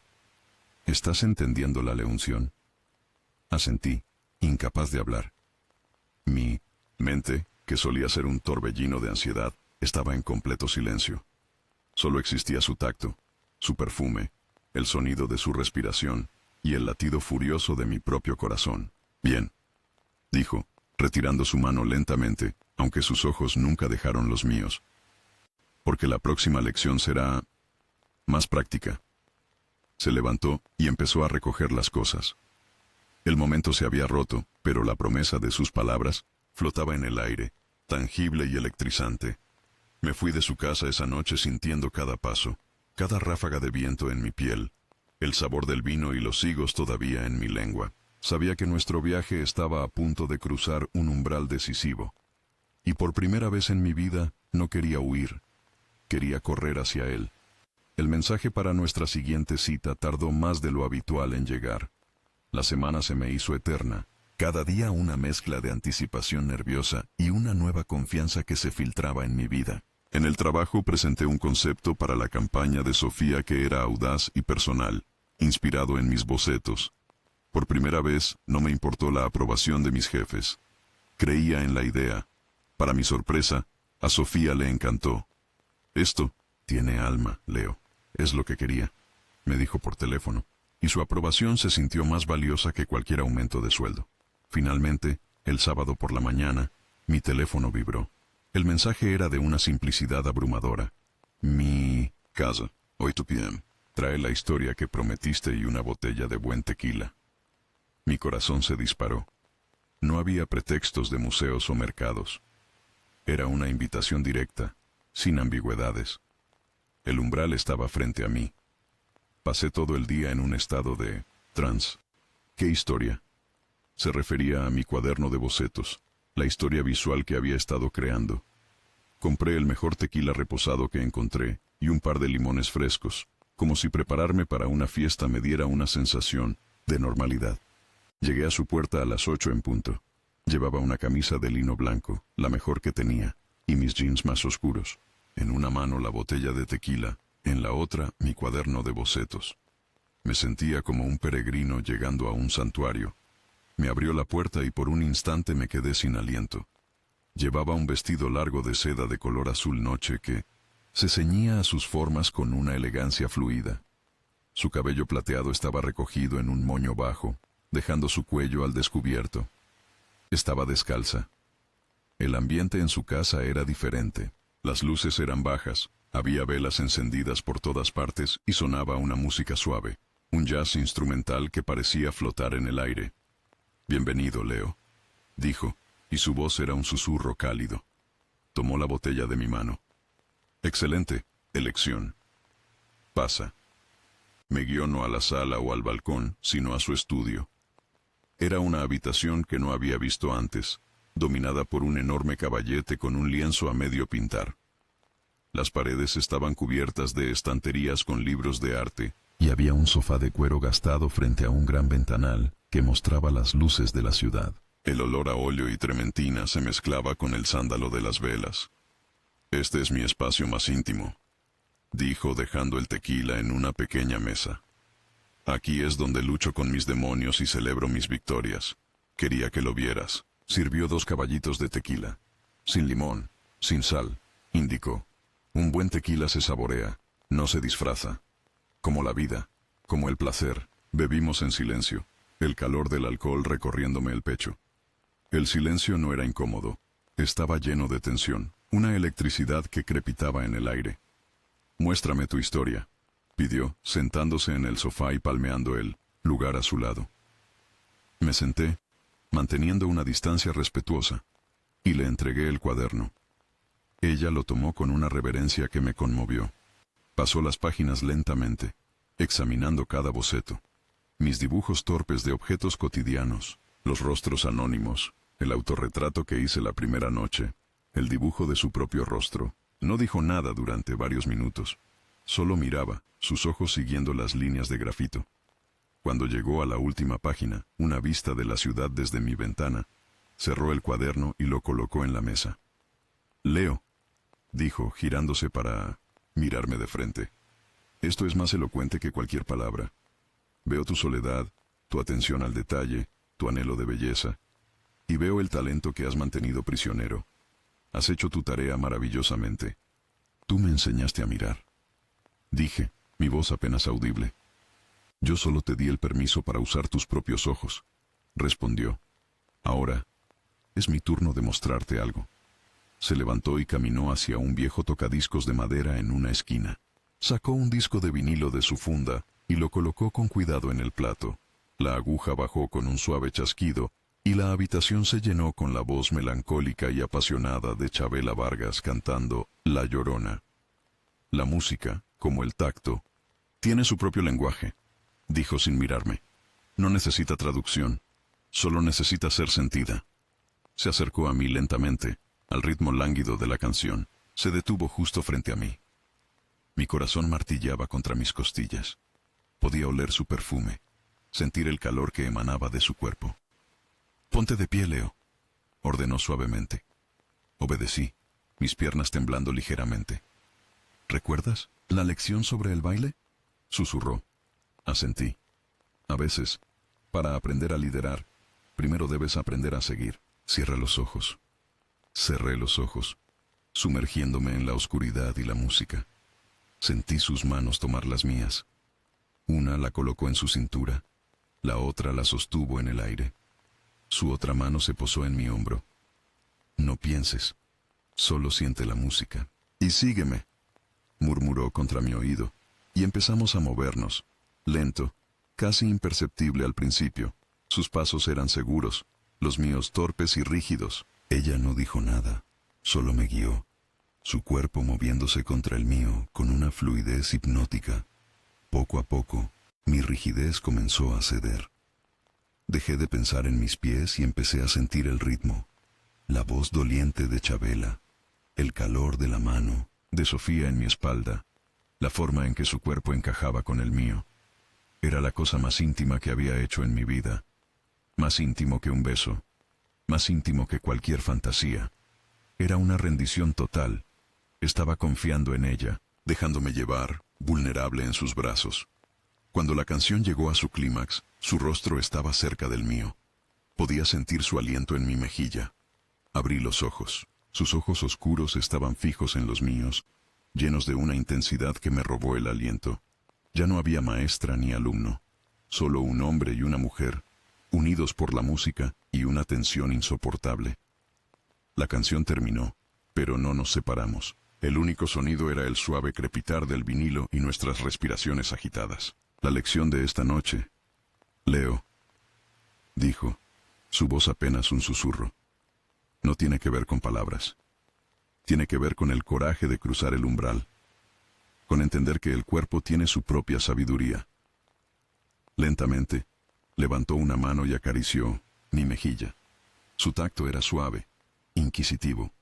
¿Estás entendiendo la leunción? Asentí, incapaz de hablar. Mi mente, que solía ser un torbellino de ansiedad, estaba en completo silencio. Solo existía su tacto, su perfume, el sonido de su respiración y el latido furioso de mi propio corazón. Bien, dijo, retirando su mano lentamente, aunque sus ojos nunca dejaron los míos. Porque la próxima lección será más práctica. Se levantó y empezó a recoger las cosas. El momento se había roto, pero la promesa de sus palabras flotaba en el aire, tangible y electrizante. Me fui de su casa esa noche sintiendo cada paso, cada ráfaga de viento en mi piel, el sabor del vino y los higos todavía en mi lengua. Sabía que nuestro viaje estaba a punto de cruzar un umbral decisivo. Y por primera vez en mi vida no quería huir, quería correr hacia él. El mensaje para nuestra siguiente cita tardó más de lo habitual en llegar. La semana se me hizo eterna. Cada día una mezcla de anticipación nerviosa y una nueva confianza que se filtraba en mi vida. En el trabajo presenté un concepto para la campaña de Sofía que era audaz y personal, inspirado en mis bocetos. Por primera vez no me importó la aprobación de mis jefes. Creía en la idea. Para mi sorpresa, a Sofía le encantó. Esto tiene alma, Leo. Es lo que quería, me dijo por teléfono, y su aprobación se sintió más valiosa que cualquier aumento de sueldo. Finalmente, el sábado por la mañana, mi teléfono vibró. El mensaje era de una simplicidad abrumadora. Mi casa, 8 p.m. Trae la historia que prometiste y una botella de buen tequila. Mi corazón se disparó. No había pretextos de museos o mercados. Era una invitación directa, sin ambigüedades. El umbral estaba frente a mí. Pasé todo el día en un estado de trance. ¿Qué historia? Se refería a mi cuaderno de bocetos, la historia visual que había estado creando. Compré el mejor tequila reposado que encontré y un par de limones frescos, como si prepararme para una fiesta me diera una sensación de normalidad. Llegué a su puerta a las 8 en punto. Llevaba una camisa de lino blanco, la mejor que tenía, y mis jeans más oscuros. En una mano la botella de tequila, en la otra mi cuaderno de bocetos. Me sentía como un peregrino llegando a un santuario. Me abrió la puerta y por un instante me quedé sin aliento. Llevaba un vestido largo de seda de color azul noche que se ceñía a sus formas con una elegancia fluida. Su cabello plateado estaba recogido en un moño bajo, dejando su cuello al descubierto. Estaba descalza. El ambiente en su casa era diferente. Las luces eran bajas, había velas encendidas por todas partes y sonaba una música suave, un jazz instrumental que parecía flotar en el aire. «Bienvenido, Leo», dijo, y su voz era un susurro cálido. Tomó la botella de mi mano. «Excelente elección. Pasa». Me guió no a la sala o al balcón, sino a su estudio. Era una habitación que no había visto antes, dominada por un enorme caballete con un lienzo a medio pintar. Las paredes estaban cubiertas de estanterías con libros de arte, y había un sofá de cuero gastado frente a un gran ventanal que mostraba las luces de la ciudad. El olor a óleo y trementina se mezclaba con el sándalo de las velas. «Este es mi espacio más íntimo», dijo dejando el tequila en una pequeña mesa. «Aquí es donde lucho con mis demonios y celebro mis victorias. Quería que lo vieras». Sirvió 2 caballitos de tequila. «Sin limón, sin sal», indicó. «Un buen tequila se saborea, no se disfraza. Como la vida, como el placer». Bebimos en silencio, el calor del alcohol recorriéndome el pecho. El silencio no era incómodo, estaba lleno de tensión, una electricidad que crepitaba en el aire. «Muéstrame tu historia», pidió, sentándose en el sofá y palmeando el lugar a su lado. Me senté, manteniendo una distancia respetuosa, y le entregué el cuaderno. Ella lo tomó con una reverencia que me conmovió. Pasó las páginas lentamente, examinando cada boceto. Mis dibujos torpes de objetos cotidianos, los rostros anónimos, el autorretrato que hice la primera noche, el dibujo de su propio rostro. No dijo nada durante varios minutos. Solo miraba, sus ojos siguiendo las líneas de grafito. Cuando llegó a la última página, una vista de la ciudad desde mi ventana, cerró el cuaderno y lo colocó en la mesa. «Leo», dijo, girándose para mirarme de frente. «Esto es más elocuente que cualquier palabra. Veo tu soledad, tu atención al detalle, tu anhelo de belleza, y veo el talento que has mantenido prisionero. Has hecho tu tarea maravillosamente. Tú me enseñaste a mirar», dije, mi voz apenas audible. «Yo solo te di el permiso para usar tus propios ojos», respondió. «Ahora, es mi turno de mostrarte algo». Se levantó y caminó hacia un viejo tocadiscos de madera en una esquina. Sacó un disco de vinilo de su funda y lo colocó con cuidado en el plato. La aguja bajó con un suave chasquido y la habitación se llenó con la voz melancólica y apasionada de Chabela Vargas cantando La Llorona. La música, como el tacto, tiene su propio lenguaje, dijo sin mirarme. No necesita traducción, solo necesita ser sentida. Se acercó a mí lentamente, al ritmo lánguido de la canción. Se detuvo justo frente a mí. Mi corazón martillaba contra mis costillas. Podía oler su perfume, sentir el calor que emanaba de su cuerpo. «Ponte de pie, Leo», ordenó suavemente. Obedecí, mis piernas temblando ligeramente. «¿Recuerdas la lección sobre el baile?», susurró. Asentí. «A veces, para aprender a liderar, primero debes aprender a seguir». «Cierra los ojos». Cerré los ojos, sumergiéndome en la oscuridad y la música. Sentí sus manos tomar las mías. Una la colocó en su cintura, la otra la sostuvo en el aire. Su otra mano se posó en mi hombro. «No pienses, solo siente la música. Y sígueme», murmuró contra mi oído, y empezamos a movernos, lento, casi imperceptible al principio. Sus pasos eran seguros, los míos torpes y rígidos. Ella no dijo nada, solo me guió, su cuerpo moviéndose contra el mío con una fluidez hipnótica. Poco a poco, mi rigidez comenzó a ceder. Dejé de pensar en mis pies y empecé a sentir el ritmo, la voz doliente de Chabela, el calor de la mano de Sofía en mi espalda, la forma en que su cuerpo encajaba con el mío. Era la cosa más íntima que había hecho en mi vida, más íntimo que un beso, más íntimo que cualquier fantasía. Era una rendición total. Estaba confiando en ella, dejándome llevar, vulnerable en sus brazos. Cuando la canción llegó a su clímax, su rostro estaba cerca del mío. Podía sentir su aliento en mi mejilla. Abrí los ojos. Sus ojos oscuros estaban fijos en los míos, llenos de una intensidad que me robó el aliento. Ya no había maestra ni alumno, solo un hombre y una mujer, unidos por la música y una tensión insoportable. La canción terminó, pero no nos separamos. El único sonido era el suave crepitar del vinilo y nuestras respiraciones agitadas. La lección de esta noche, Leo, dijo, su voz apenas un susurro. No tiene que ver con palabras. Tiene que ver con el coraje de cruzar el umbral, con entender que el cuerpo tiene su propia sabiduría. Lentamente, levantó una mano y acarició mi mejilla. Su tacto era suave, inquisitivo.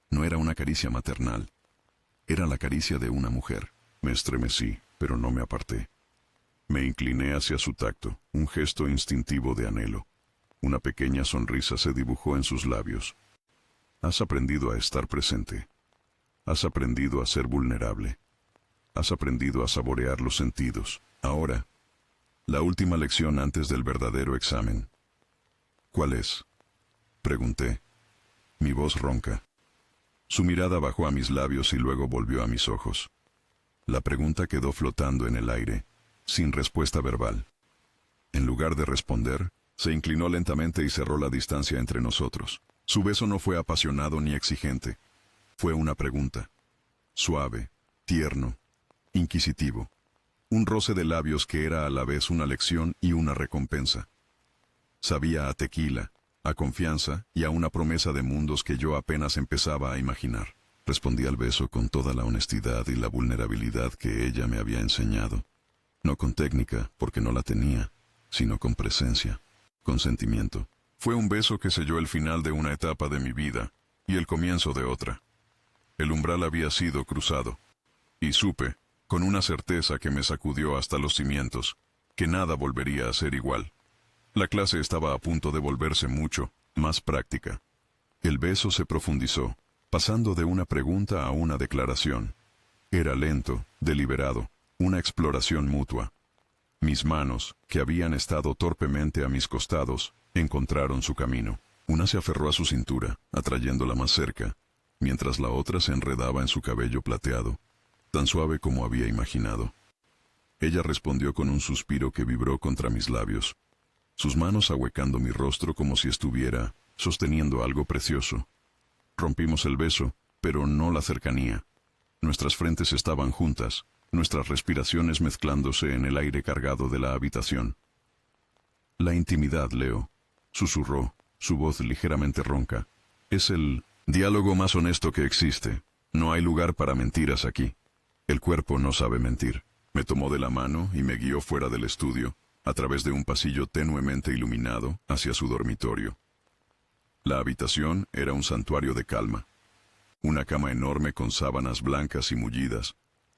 No era una caricia maternal. Era la caricia de una mujer. Me estremecí, pero no me aparté. Me incliné hacia su tacto, un gesto instintivo de anhelo. Una pequeña sonrisa se dibujó en sus labios. Has aprendido a estar presente. Has aprendido a ser vulnerable. Has aprendido a saborear los sentidos. Ahora, la última lección antes del verdadero examen. ¿Cuál es? Pregunté. Mi voz ronca. Su mirada bajó a mis labios y luego volvió a mis ojos. La pregunta quedó flotando en el aire, sin respuesta verbal. En lugar de responder, se inclinó lentamente y cerró la distancia entre nosotros. Su beso no fue apasionado ni exigente. Fue una pregunta. Suave, tierno, inquisitivo. Un roce de labios que era a la vez una lección y una recompensa. Sabía a tequila, a confianza y a una promesa de mundos que yo apenas empezaba a imaginar. Respondí al beso con toda la honestidad y la vulnerabilidad que ella me había enseñado. No con técnica, porque no la tenía, sino con presencia, con sentimiento. Fue un beso que selló el final de una etapa de mi vida y el comienzo de otra. El umbral había sido cruzado. Y supe, con una certeza que me sacudió hasta los cimientos, que nada volvería a ser igual. La clase estaba a punto de volverse mucho más práctica. El beso se profundizó, pasando de una pregunta a una declaración. Era lento, deliberado, una exploración mutua. Mis manos, que habían estado torpemente a mis costados, encontraron su camino. Una se aferró a su cintura, atrayéndola más cerca, mientras la otra se enredaba en su cabello plateado, tan suave como había imaginado. Ella respondió con un suspiro que vibró contra mis labios, sus manos ahuecando mi rostro como si estuviera sosteniendo algo precioso. Rompimos el beso, pero no la cercanía. Nuestras frentes estaban juntas, nuestras respiraciones mezclándose en el aire cargado de la habitación. La intimidad, Leo, susurró, su voz ligeramente ronca. Es el diálogo más honesto que existe. No hay lugar para mentiras aquí. El cuerpo no sabe mentir. Me tomó de la mano y me guió fuera del estudio, a través de un pasillo tenuemente iluminado, hacia su dormitorio. La habitación era un santuario de calma. Una cama enorme con sábanas blancas y mullidas,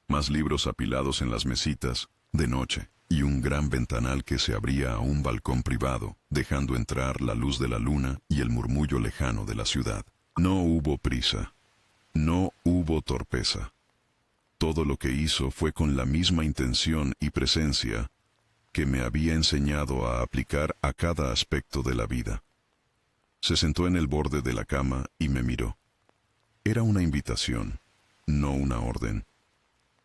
más libros apilados en las mesitas, de noche, y un gran ventanal que se abría a un balcón privado, dejando entrar la luz de la luna y el murmullo lejano de la ciudad. No hubo prisa. No hubo torpeza. Todo lo que hizo fue con la misma intención y presencia que me había enseñado a aplicar a cada aspecto de la vida. Se sentó en el borde de la cama y me miró. Era una invitación, no una orden.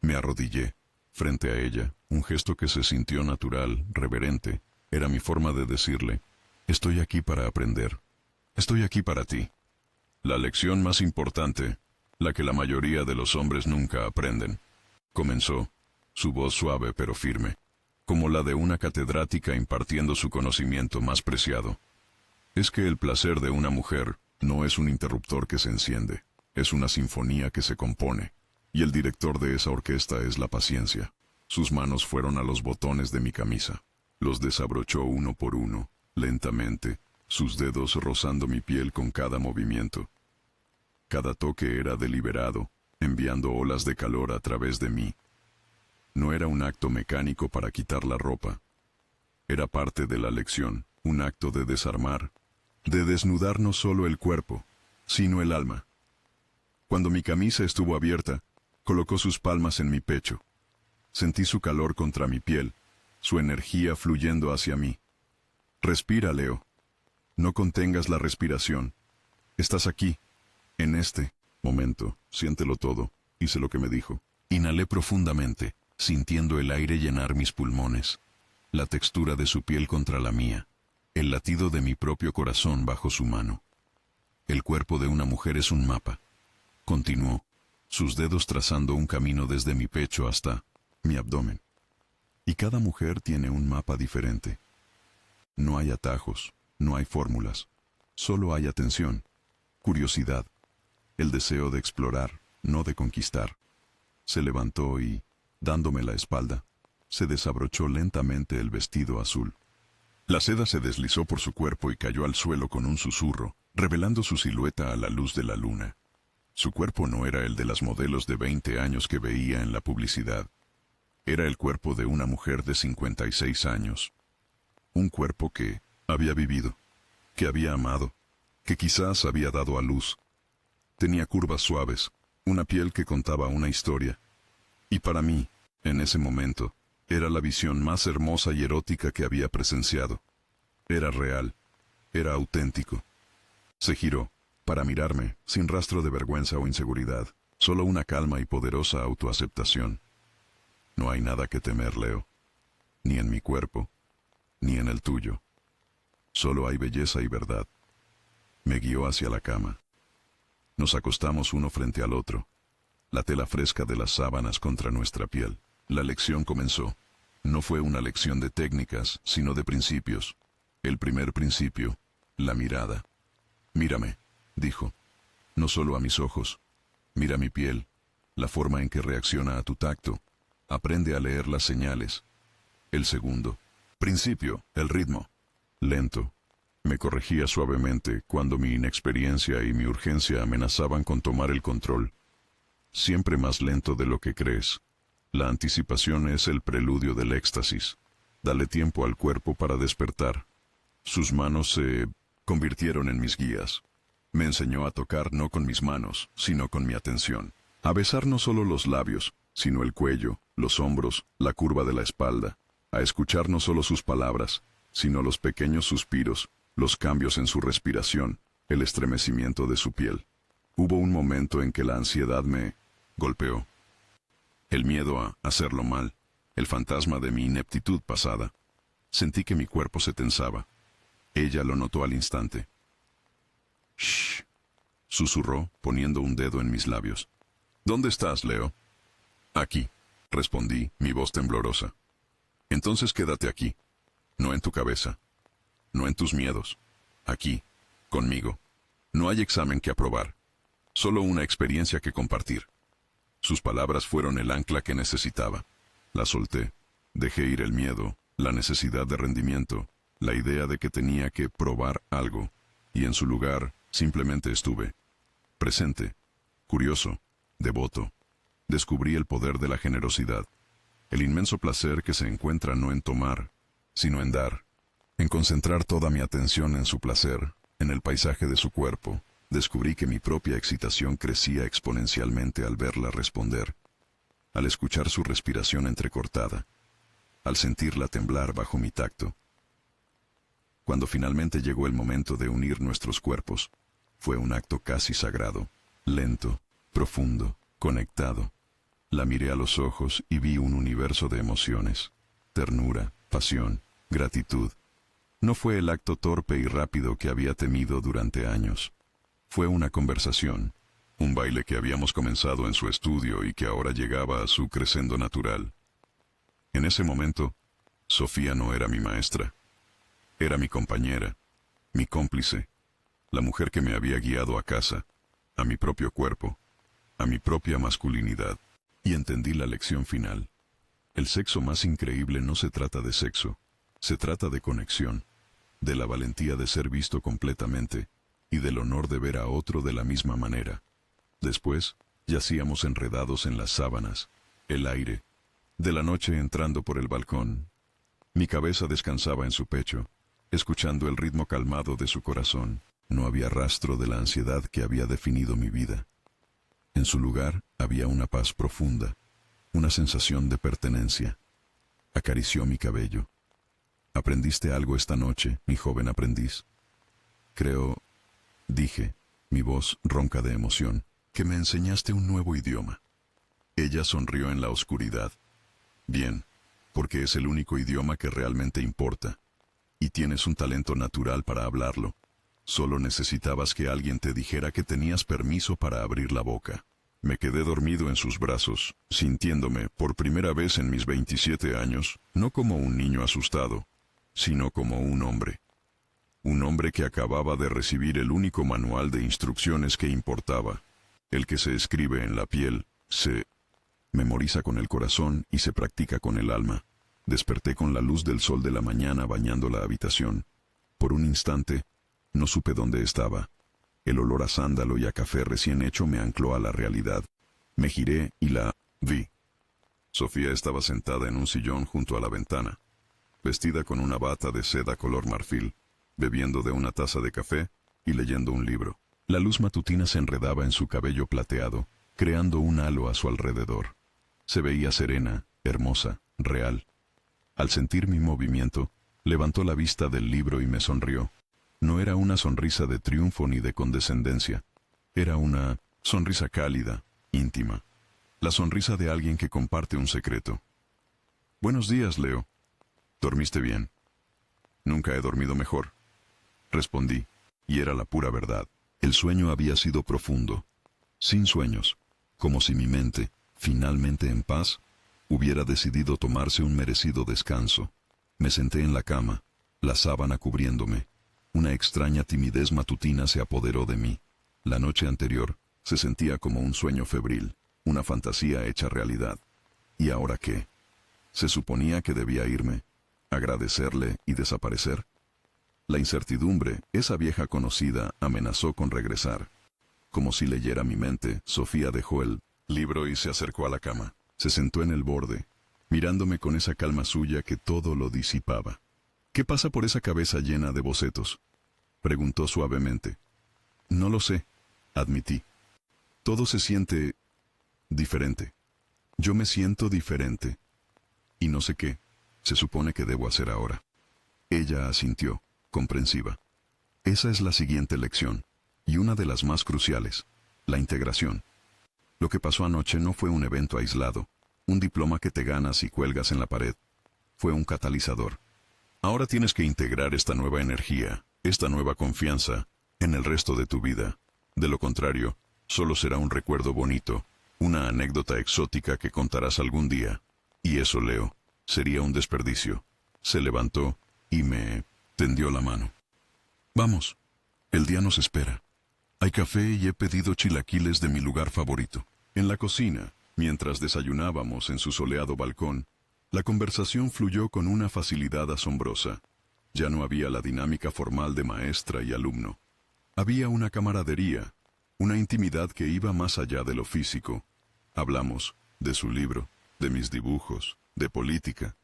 Me arrodillé frente a ella, un gesto que se sintió natural, reverente. Era mi forma de decirle, estoy aquí para aprender. Estoy aquí para ti. La lección más importante, la que la mayoría de los hombres nunca aprenden. Comenzó, su voz suave pero firme, como la de una catedrática impartiendo su conocimiento más preciado. Es que el placer de una mujer no es un interruptor que se enciende, es una sinfonía que se compone, y el director de esa orquesta es la paciencia. Sus manos fueron a los botones de mi camisa. Los desabrochó uno por uno, lentamente, sus dedos rozando mi piel con cada movimiento. Cada toque era deliberado, enviando olas de calor a través de mí. No era un acto mecánico para quitar la ropa. Era parte de la lección, un acto de desarmar, de desnudar no solo el cuerpo, sino el alma. Cuando mi camisa estuvo abierta, colocó sus palmas en mi pecho. Sentí su calor contra mi piel, su energía fluyendo hacia mí. Respira, Leo. No contengas la respiración. Estás aquí, en este momento. Siéntelo todo. Hice lo que me dijo. Inhalé profundamente, sintiendo el aire llenar mis pulmones. La textura de su piel contra la mía. El latido de mi propio corazón bajo su mano. El cuerpo de una mujer es un mapa. Continuó, sus dedos trazando un camino desde mi pecho hasta mi abdomen. Y cada mujer tiene un mapa diferente. No hay atajos, no hay fórmulas. Solo hay atención, curiosidad, el deseo de explorar, no de conquistar. Se levantó y, dándome la espalda, se desabrochó lentamente el vestido azul. La seda se deslizó por su cuerpo y cayó al suelo con un susurro, revelando su silueta a la luz de la luna. Su cuerpo no era el de las modelos de 20 años que veía en la publicidad. Era el cuerpo de una mujer de 56 años. Un cuerpo que había vivido, que había amado, que quizás había dado a luz. Tenía curvas suaves, una piel que contaba una historia. Y para mí, en ese momento, era la visión más hermosa y erótica que había presenciado. Era real, era auténtico. Se giró, para mirarme, sin rastro de vergüenza o inseguridad, solo una calma y poderosa autoaceptación. No hay nada que temer, Leo, ni en mi cuerpo, ni en el tuyo. Solo hay belleza y verdad. Me guió hacia la cama. Nos acostamos uno frente al otro, la tela fresca de las sábanas contra nuestra piel. La lección comenzó. No fue una lección de técnicas, sino de principios. El primer principio, la mirada. Mírame, dijo. No solo a mis ojos. Mira mi piel, la forma en que reacciona a tu tacto. Aprende a leer las señales. El segundo principio, el ritmo. Lento. Me corregía suavemente cuando mi inexperiencia y mi urgencia amenazaban con tomar el control. Siempre más lento de lo que crees. La anticipación es el preludio del éxtasis. Dale tiempo al cuerpo para despertar. Sus manos se convirtieron en mis guías. Me enseñó a tocar no con mis manos, sino con mi atención. A besar no solo los labios, sino el cuello, los hombros, la curva de la espalda. A escuchar no solo sus palabras, sino los pequeños suspiros, los cambios en su respiración, el estremecimiento de su piel. Hubo un momento en que la ansiedad me golpeó. El miedo a hacerlo mal, el fantasma de mi ineptitud pasada. Sentí que mi cuerpo se tensaba. Ella lo notó al instante. «Shh», susurró, poniendo un dedo en mis labios. «¿Dónde estás, Leo?» «Aquí», respondí, mi voz temblorosa. «Entonces quédate aquí, no en tu cabeza, no en tus miedos. Aquí, conmigo. No hay examen que aprobar, solo una experiencia que compartir». Sus palabras fueron el ancla que necesitaba. La solté. Dejé ir el miedo, la necesidad de rendimiento, la idea de que tenía que probar algo, y en su lugar simplemente estuve. Presente, curioso, devoto. Descubrí el poder de la generosidad, el inmenso placer que se encuentra no en tomar, sino en dar, en concentrar toda mi atención en su placer, en el paisaje de su cuerpo. Descubrí que mi propia excitación crecía exponencialmente al verla responder, al escuchar su respiración entrecortada, al sentirla temblar bajo mi tacto. Cuando finalmente llegó el momento de unir nuestros cuerpos, fue un acto casi sagrado, lento, profundo, conectado. La miré a los ojos y vi un universo de emociones, ternura, pasión, gratitud. No fue el acto torpe y rápido que había temido durante años. Fue una conversación, un baile que habíamos comenzado en su estudio y que ahora llegaba a su crescendo natural. En ese momento, Sofía no era mi maestra, era mi compañera, mi cómplice, la mujer que me había guiado a casa, a mi propio cuerpo, a mi propia masculinidad. Y entendí la lección final. El sexo más increíble no se trata de sexo, se trata de conexión, de la valentía de ser visto completamente, y del honor de ver a otro de la misma manera. Después, yacíamos enredados en las sábanas, el aire, de la noche entrando por el balcón. Mi cabeza descansaba en su pecho, escuchando el ritmo calmado de su corazón. No había rastro de la ansiedad que había definido mi vida. En su lugar había una paz profunda, una sensación de pertenencia. Acarició mi cabello. ¿Aprendiste algo esta noche, mi joven aprendiz? Creo, dije, mi voz ronca de emoción, que me enseñaste un nuevo idioma. Ella sonrió en la oscuridad. Bien, porque es el único idioma que realmente importa. Y tienes un talento natural para hablarlo. Solo necesitabas que alguien te dijera que tenías permiso para abrir la boca. Me quedé dormido en sus brazos, sintiéndome, por primera vez en mis 27 años, no como un niño asustado, sino como un hombre. Un hombre que acababa de recibir el único manual de instrucciones que importaba. El que se escribe en la piel, se memoriza con el corazón y se practica con el alma. Desperté con la luz del sol de la mañana bañando la habitación. Por un instante, no supe dónde estaba. El olor a sándalo y a café recién hecho me ancló a la realidad. Me giré y la vi. Sofía estaba sentada en un sillón junto a la ventana, vestida con una bata de seda color marfil, bebiendo de una taza de café y leyendo un libro. La luz matutina se enredaba en su cabello plateado, creando un halo a su alrededor. Se veía serena, hermosa, real. Al sentir mi movimiento, levantó la vista del libro y me sonrió. No era una sonrisa de triunfo ni de condescendencia. Era una sonrisa cálida, íntima. La sonrisa de alguien que comparte un secreto. Buenos días, Leo. ¿Dormiste bien? Nunca he dormido mejor. Respondí, y era la pura verdad. El sueño había sido profundo, sin sueños, como si mi mente, finalmente en paz, hubiera decidido tomarse un merecido descanso. Me senté en la cama, la sábana cubriéndome. Una extraña timidez matutina se apoderó de mí. La noche anterior se sentía como un sueño febril, una fantasía hecha realidad. ¿Y ahora qué? Se suponía que debía irme, agradecerle y desaparecer. La incertidumbre, esa vieja conocida, amenazó con regresar. Como si leyera mi mente, Sofía dejó el libro y se acercó a la cama. Se sentó en el borde, mirándome con esa calma suya que todo lo disipaba. ¿Qué pasa por esa cabeza llena de bocetos?, preguntó suavemente. No lo sé, admití. Todo se siente diferente. Yo me siento diferente. Y no sé qué se supone que debo hacer ahora. Ella asintió, comprensiva. Esa es la siguiente lección, y una de las más cruciales, la integración. Lo que pasó anoche no fue un evento aislado, un diploma que te ganas y cuelgas en la pared. Fue un catalizador. Ahora tienes que integrar esta nueva energía, esta nueva confianza, en el resto de tu vida. De lo contrario, solo será un recuerdo bonito, una anécdota exótica que contarás algún día. Y eso, Leo, sería un desperdicio. Se levantó y me tendió la mano. Vamos, el día nos espera. Hay café y he pedido chilaquiles de mi lugar favorito. En la cocina, mientras desayunábamos en su soleado balcón, la conversación fluyó con una facilidad asombrosa. Ya no había la dinámica formal de maestra y alumno. Había una camaradería, una intimidad que iba más allá de lo físico. Hablamos de su libro, de mis dibujos, de política,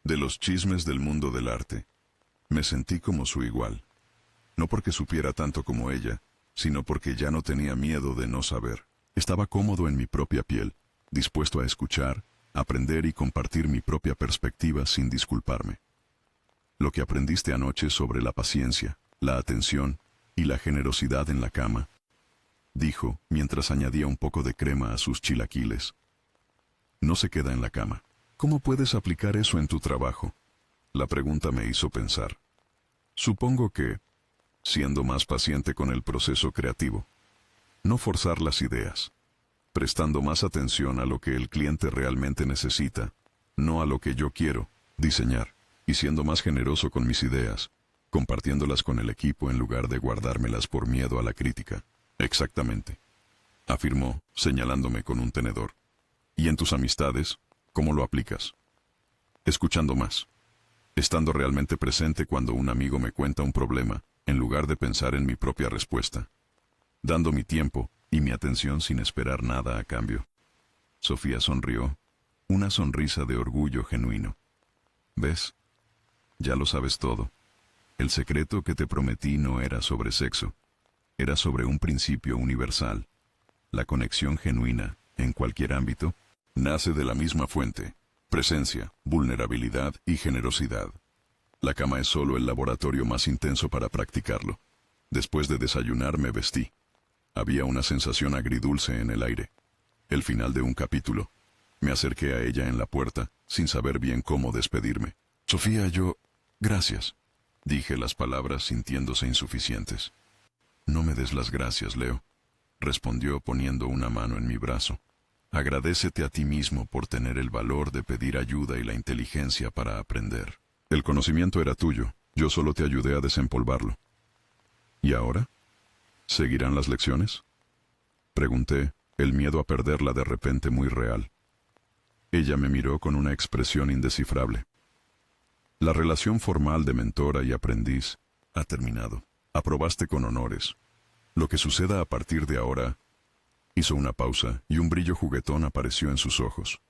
de los chismes del mundo del arte. Me sentí como su igual. No porque supiera tanto como ella, sino porque ya no tenía miedo de no saber. Estaba cómodo en mi propia piel, dispuesto a escuchar, aprender y compartir mi propia perspectiva sin disculparme. Lo que aprendiste anoche sobre la paciencia, la atención y la generosidad en la cama, dijo mientras añadía un poco de crema a sus chilaquiles. No se queda en la cama. ¿Cómo puedes aplicar eso en tu trabajo? La pregunta me hizo pensar. Supongo que, siendo más paciente con el proceso creativo, no forzar las ideas, prestando más atención a lo que el cliente realmente necesita, no a lo que yo quiero diseñar, y siendo más generoso con mis ideas, compartiéndolas con el equipo en lugar de guardármelas por miedo a la crítica. Exactamente, afirmó, señalándome con un tenedor. ¿Y en tus amistades, cómo lo aplicas? Escuchando más. Estando realmente presente cuando un amigo me cuenta un problema, en lugar de pensar en mi propia respuesta. Dando mi tiempo y mi atención sin esperar nada a cambio. Sofía sonrió, una sonrisa de orgullo genuino. ¿Ves? Ya lo sabes todo. El secreto que te prometí no era sobre sexo. Era sobre un principio universal. La conexión genuina, en cualquier ámbito, nace de la misma fuente. Presencia, vulnerabilidad y generosidad. La cama es solo el laboratorio más intenso para practicarlo. Después de desayunar me vestí. Había una sensación agridulce en el aire. El final de un capítulo. Me acerqué a ella en la puerta, sin saber bien cómo despedirme. Sofía, Gracias. Dije las palabras sintiéndose insuficientes. No me des las gracias, Leo. Respondió poniendo una mano en mi brazo. Agradécete a ti mismo por tener el valor de pedir ayuda y la inteligencia para aprender. El conocimiento era tuyo, yo solo te ayudé a desempolvarlo. ¿Y ahora? ¿Seguirán las lecciones? Pregunté, el miedo a perderla de repente muy real. Ella me miró con una expresión indescifrable. La relación formal de mentora y aprendiz ha terminado. Aprobaste con honores. Lo que suceda a partir de ahora... Hizo una pausa y un brillo juguetón apareció en sus ojos.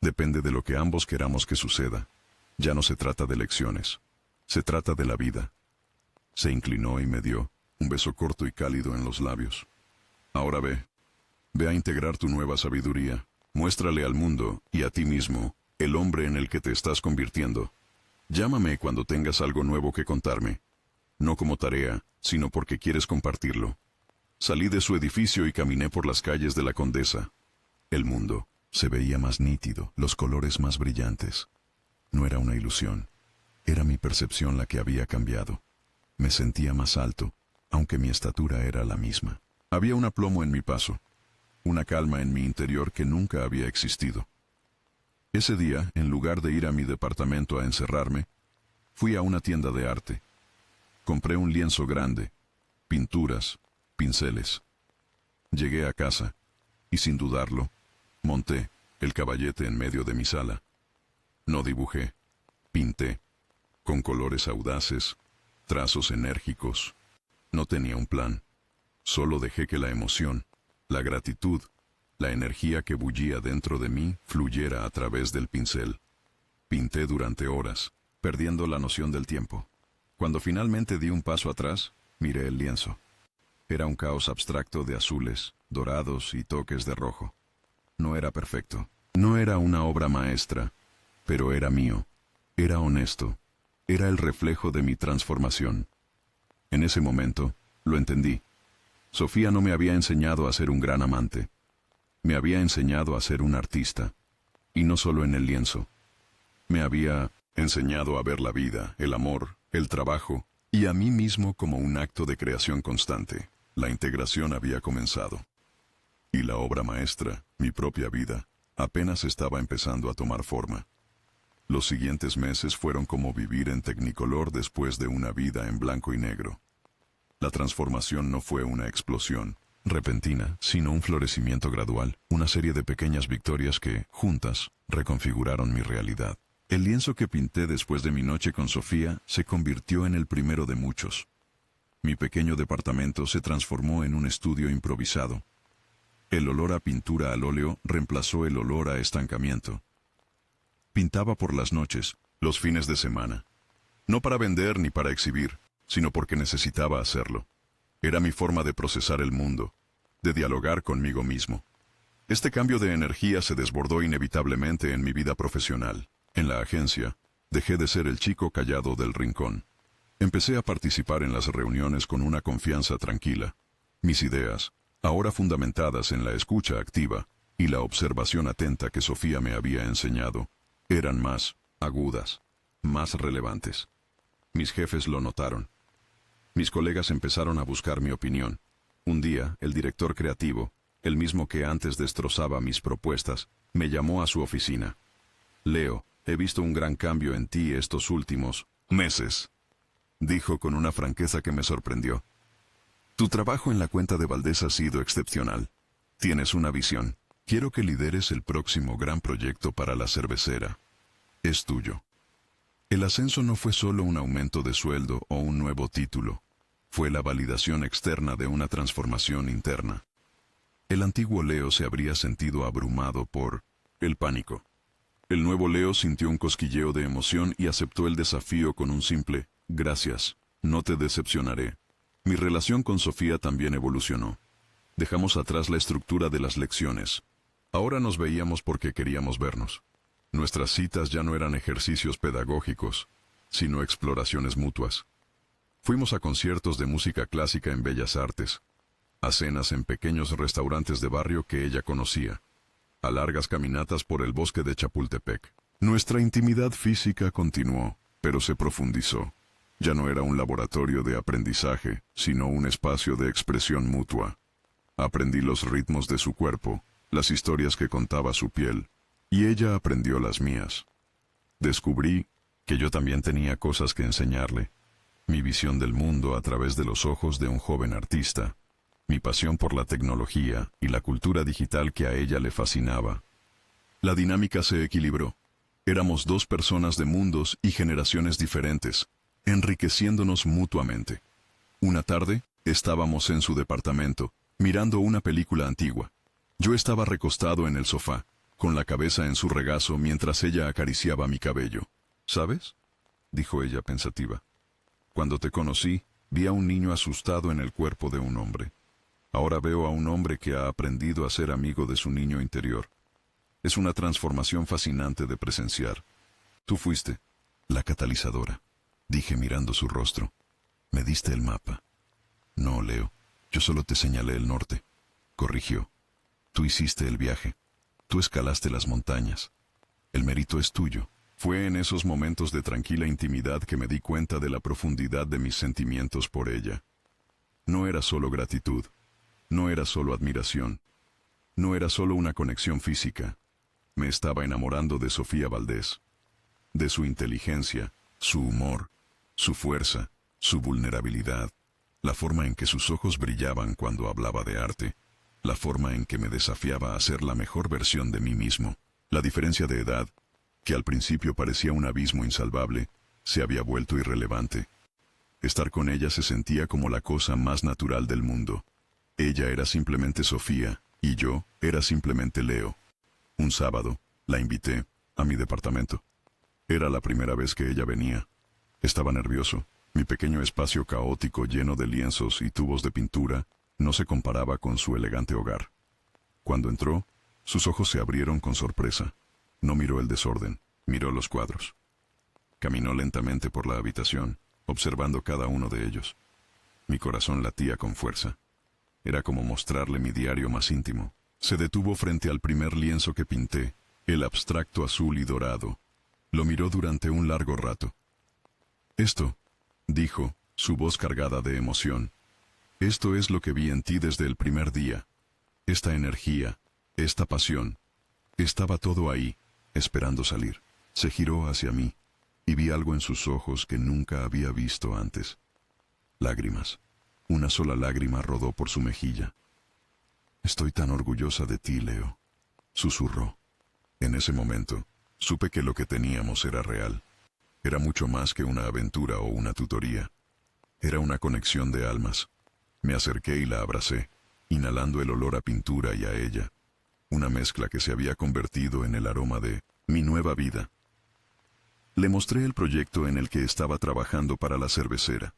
Depende de lo que ambos queramos que suceda. Ya no se trata de lecciones. Se trata de la vida. Se inclinó y me dio un beso corto y cálido en los labios. Ahora ve. Ve a integrar tu nueva sabiduría. Muéstrale al mundo y a ti mismo el hombre en el que te estás convirtiendo. Llámame cuando tengas algo nuevo que contarme. No como tarea, sino porque quieres compartirlo. Salí de su edificio y caminé por las calles de la Condesa. El mundo se veía más nítido, los colores más brillantes. No era una ilusión. Era mi percepción la que había cambiado. Me sentía más alto, aunque mi estatura era la misma. Había un aplomo en mi paso, una calma en mi interior que nunca había existido. Ese día, en lugar de ir a mi departamento a encerrarme, fui a una tienda de arte. Compré un lienzo grande, pinturas, pinceles. Llegué a casa, y sin dudarlo, monté el caballete en medio de mi sala. No dibujé, pinté, con colores audaces, trazos enérgicos. No tenía un plan, solo dejé que la emoción, la gratitud, la energía que bullía dentro de mí fluyera a través del pincel. Pinté durante horas, perdiendo la noción del tiempo. Cuando finalmente di un paso atrás, miré el lienzo. Era un caos abstracto de azules, dorados y toques de rojo. No era perfecto. No era una obra maestra, pero era mío. Era honesto. Era el reflejo de mi transformación. En ese momento, lo entendí. Sofía no me había enseñado a ser un gran amante. Me había enseñado a ser un artista. Y no solo en el lienzo. Me había enseñado a ver la vida, el amor, el trabajo, y a mí mismo como un acto de creación constante. La integración había comenzado. Y la obra maestra, mi propia vida, apenas estaba empezando a tomar forma. Los siguientes meses fueron como vivir en Tecnicolor después de una vida en blanco y negro. La transformación no fue una explosión repentina, sino un florecimiento gradual, una serie de pequeñas victorias que, juntas, reconfiguraron mi realidad. El lienzo que pinté después de mi noche con Sofía se convirtió en el primero de muchos. Mi pequeño departamento se transformó en un estudio improvisado. El olor a pintura al óleo reemplazó el olor a estancamiento. Pintaba por las noches, los fines de semana. No para vender ni para exhibir, sino porque necesitaba hacerlo. Era mi forma de procesar el mundo, de dialogar conmigo mismo. Este cambio de energía se desbordó inevitablemente en mi vida profesional. En la agencia, dejé de ser el chico callado del rincón. Empecé a participar en las reuniones con una confianza tranquila. Mis ideas, ahora fundamentadas en la escucha activa y la observación atenta que Sofía me había enseñado, eran más agudas, más relevantes. Mis jefes lo notaron. Mis colegas empezaron a buscar mi opinión. Un día, el director creativo, el mismo que antes destrozaba mis propuestas, me llamó a su oficina. Leo, he visto un gran cambio en ti estos últimos meses. dijo con una franqueza que me sorprendió. Tu trabajo en la cuenta de Valdés ha sido excepcional. Tienes una visión. Quiero que lideres el próximo gran proyecto para la cervecera. Es tuyo. El ascenso no fue solo un aumento de sueldo o un nuevo título. Fue la validación externa de una transformación interna. El antiguo Leo se habría sentido abrumado por el pánico. El nuevo Leo sintió un cosquilleo de emoción y aceptó el desafío con un simple «Gracias, no te decepcionaré». Mi relación con Sofía también evolucionó. Dejamos atrás la estructura de las lecciones. Ahora nos veíamos porque queríamos vernos. Nuestras citas ya no eran ejercicios pedagógicos, sino exploraciones mutuas. Fuimos a conciertos de música clásica en Bellas Artes, a cenas en pequeños restaurantes de barrio que ella conocía, a largas caminatas por el bosque de Chapultepec. Nuestra intimidad física continuó, pero se profundizó. Ya no era un laboratorio de aprendizaje, sino un espacio de expresión mutua. Aprendí los ritmos de su cuerpo, las historias que contaba su piel, y ella aprendió las mías. Descubrí que yo también tenía cosas que enseñarle, mi visión del mundo a través de los ojos de un joven artista, mi pasión por la tecnología y la cultura digital que a ella le fascinaba. La dinámica se equilibró. Éramos dos personas de mundos y generaciones diferentes, enriqueciéndonos mutuamente. Una tarde, estábamos en su departamento, mirando una película antigua. Yo estaba recostado en el sofá, con la cabeza en su regazo mientras ella acariciaba mi cabello. ¿Sabes?, dijo ella pensativa. Cuando te conocí, vi a un niño asustado en el cuerpo de un hombre. Ahora veo a un hombre que ha aprendido a ser amigo de su niño interior. Es una transformación fascinante de presenciar. Tú fuiste la catalizadora, dije mirando su rostro. Me diste el mapa. No, Leo, yo solo te señalé el norte, corrigió. Tú hiciste el viaje. Tú escalaste las montañas. El mérito es tuyo. Fue en esos momentos de tranquila intimidad que me di cuenta de la profundidad de mis sentimientos por ella. No era solo gratitud. No era solo admiración. No era solo una conexión física. Me estaba enamorando de Sofía Valdés. De su inteligencia, su humor, su fuerza, su vulnerabilidad, la forma en que sus ojos brillaban cuando hablaba de arte, la forma en que me desafiaba a ser la mejor versión de mí mismo. La diferencia de edad, que al principio parecía un abismo insalvable, se había vuelto irrelevante. Estar con ella se sentía como la cosa más natural del mundo. Ella era simplemente Sofía, y yo era simplemente Leo. Un sábado, la invité a mi departamento. Era la primera vez que ella venía. Estaba nervioso. Mi pequeño espacio caótico lleno de lienzos y tubos de pintura no se comparaba con su elegante hogar. Cuando entró, sus ojos se abrieron con sorpresa. No miró el desorden, miró los cuadros. Caminó lentamente por la habitación, observando cada uno de ellos. Mi corazón latía con fuerza. Era como mostrarle mi diario más íntimo. Se detuvo frente al primer lienzo que pinté, el abstracto azul y dorado. Lo miró durante un largo rato. Esto, dijo, su voz cargada de emoción. Esto es lo que vi en ti desde el primer día. Esta energía, esta pasión. Estaba todo ahí, esperando salir. Se giró hacia mí, y vi algo en sus ojos que nunca había visto antes. Lágrimas. Una sola lágrima rodó por su mejilla. Estoy tan orgullosa de ti, Leo, susurró. En ese momento, supe que lo que teníamos era real. Era mucho más que una aventura o una tutoría. Era una conexión de almas. Me acerqué y la abracé, inhalando el olor a pintura y a ella. Una mezcla que se había convertido en el aroma de mi nueva vida. Le mostré el proyecto en el que estaba trabajando para la cervecera.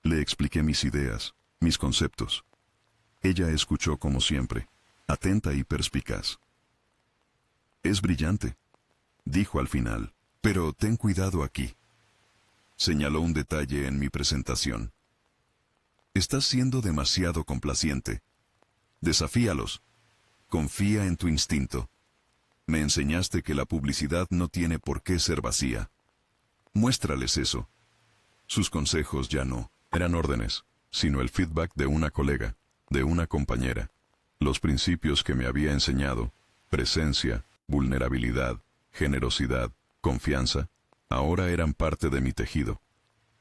Le expliqué mis ideas, mis conceptos. Ella escuchó como siempre, atenta y perspicaz. Es brillante, dijo al final, pero ten cuidado aquí. Señaló un detalle en mi presentación. Estás siendo demasiado complaciente. Desafíalos. Confía en tu instinto. Me enseñaste que la publicidad no tiene por qué ser vacía. Muéstrales eso. Sus consejos ya no eran órdenes, sino el feedback de una colega, de una compañera. Los principios que me había enseñado, presencia, vulnerabilidad, generosidad, confianza, ahora eran parte de mi tejido.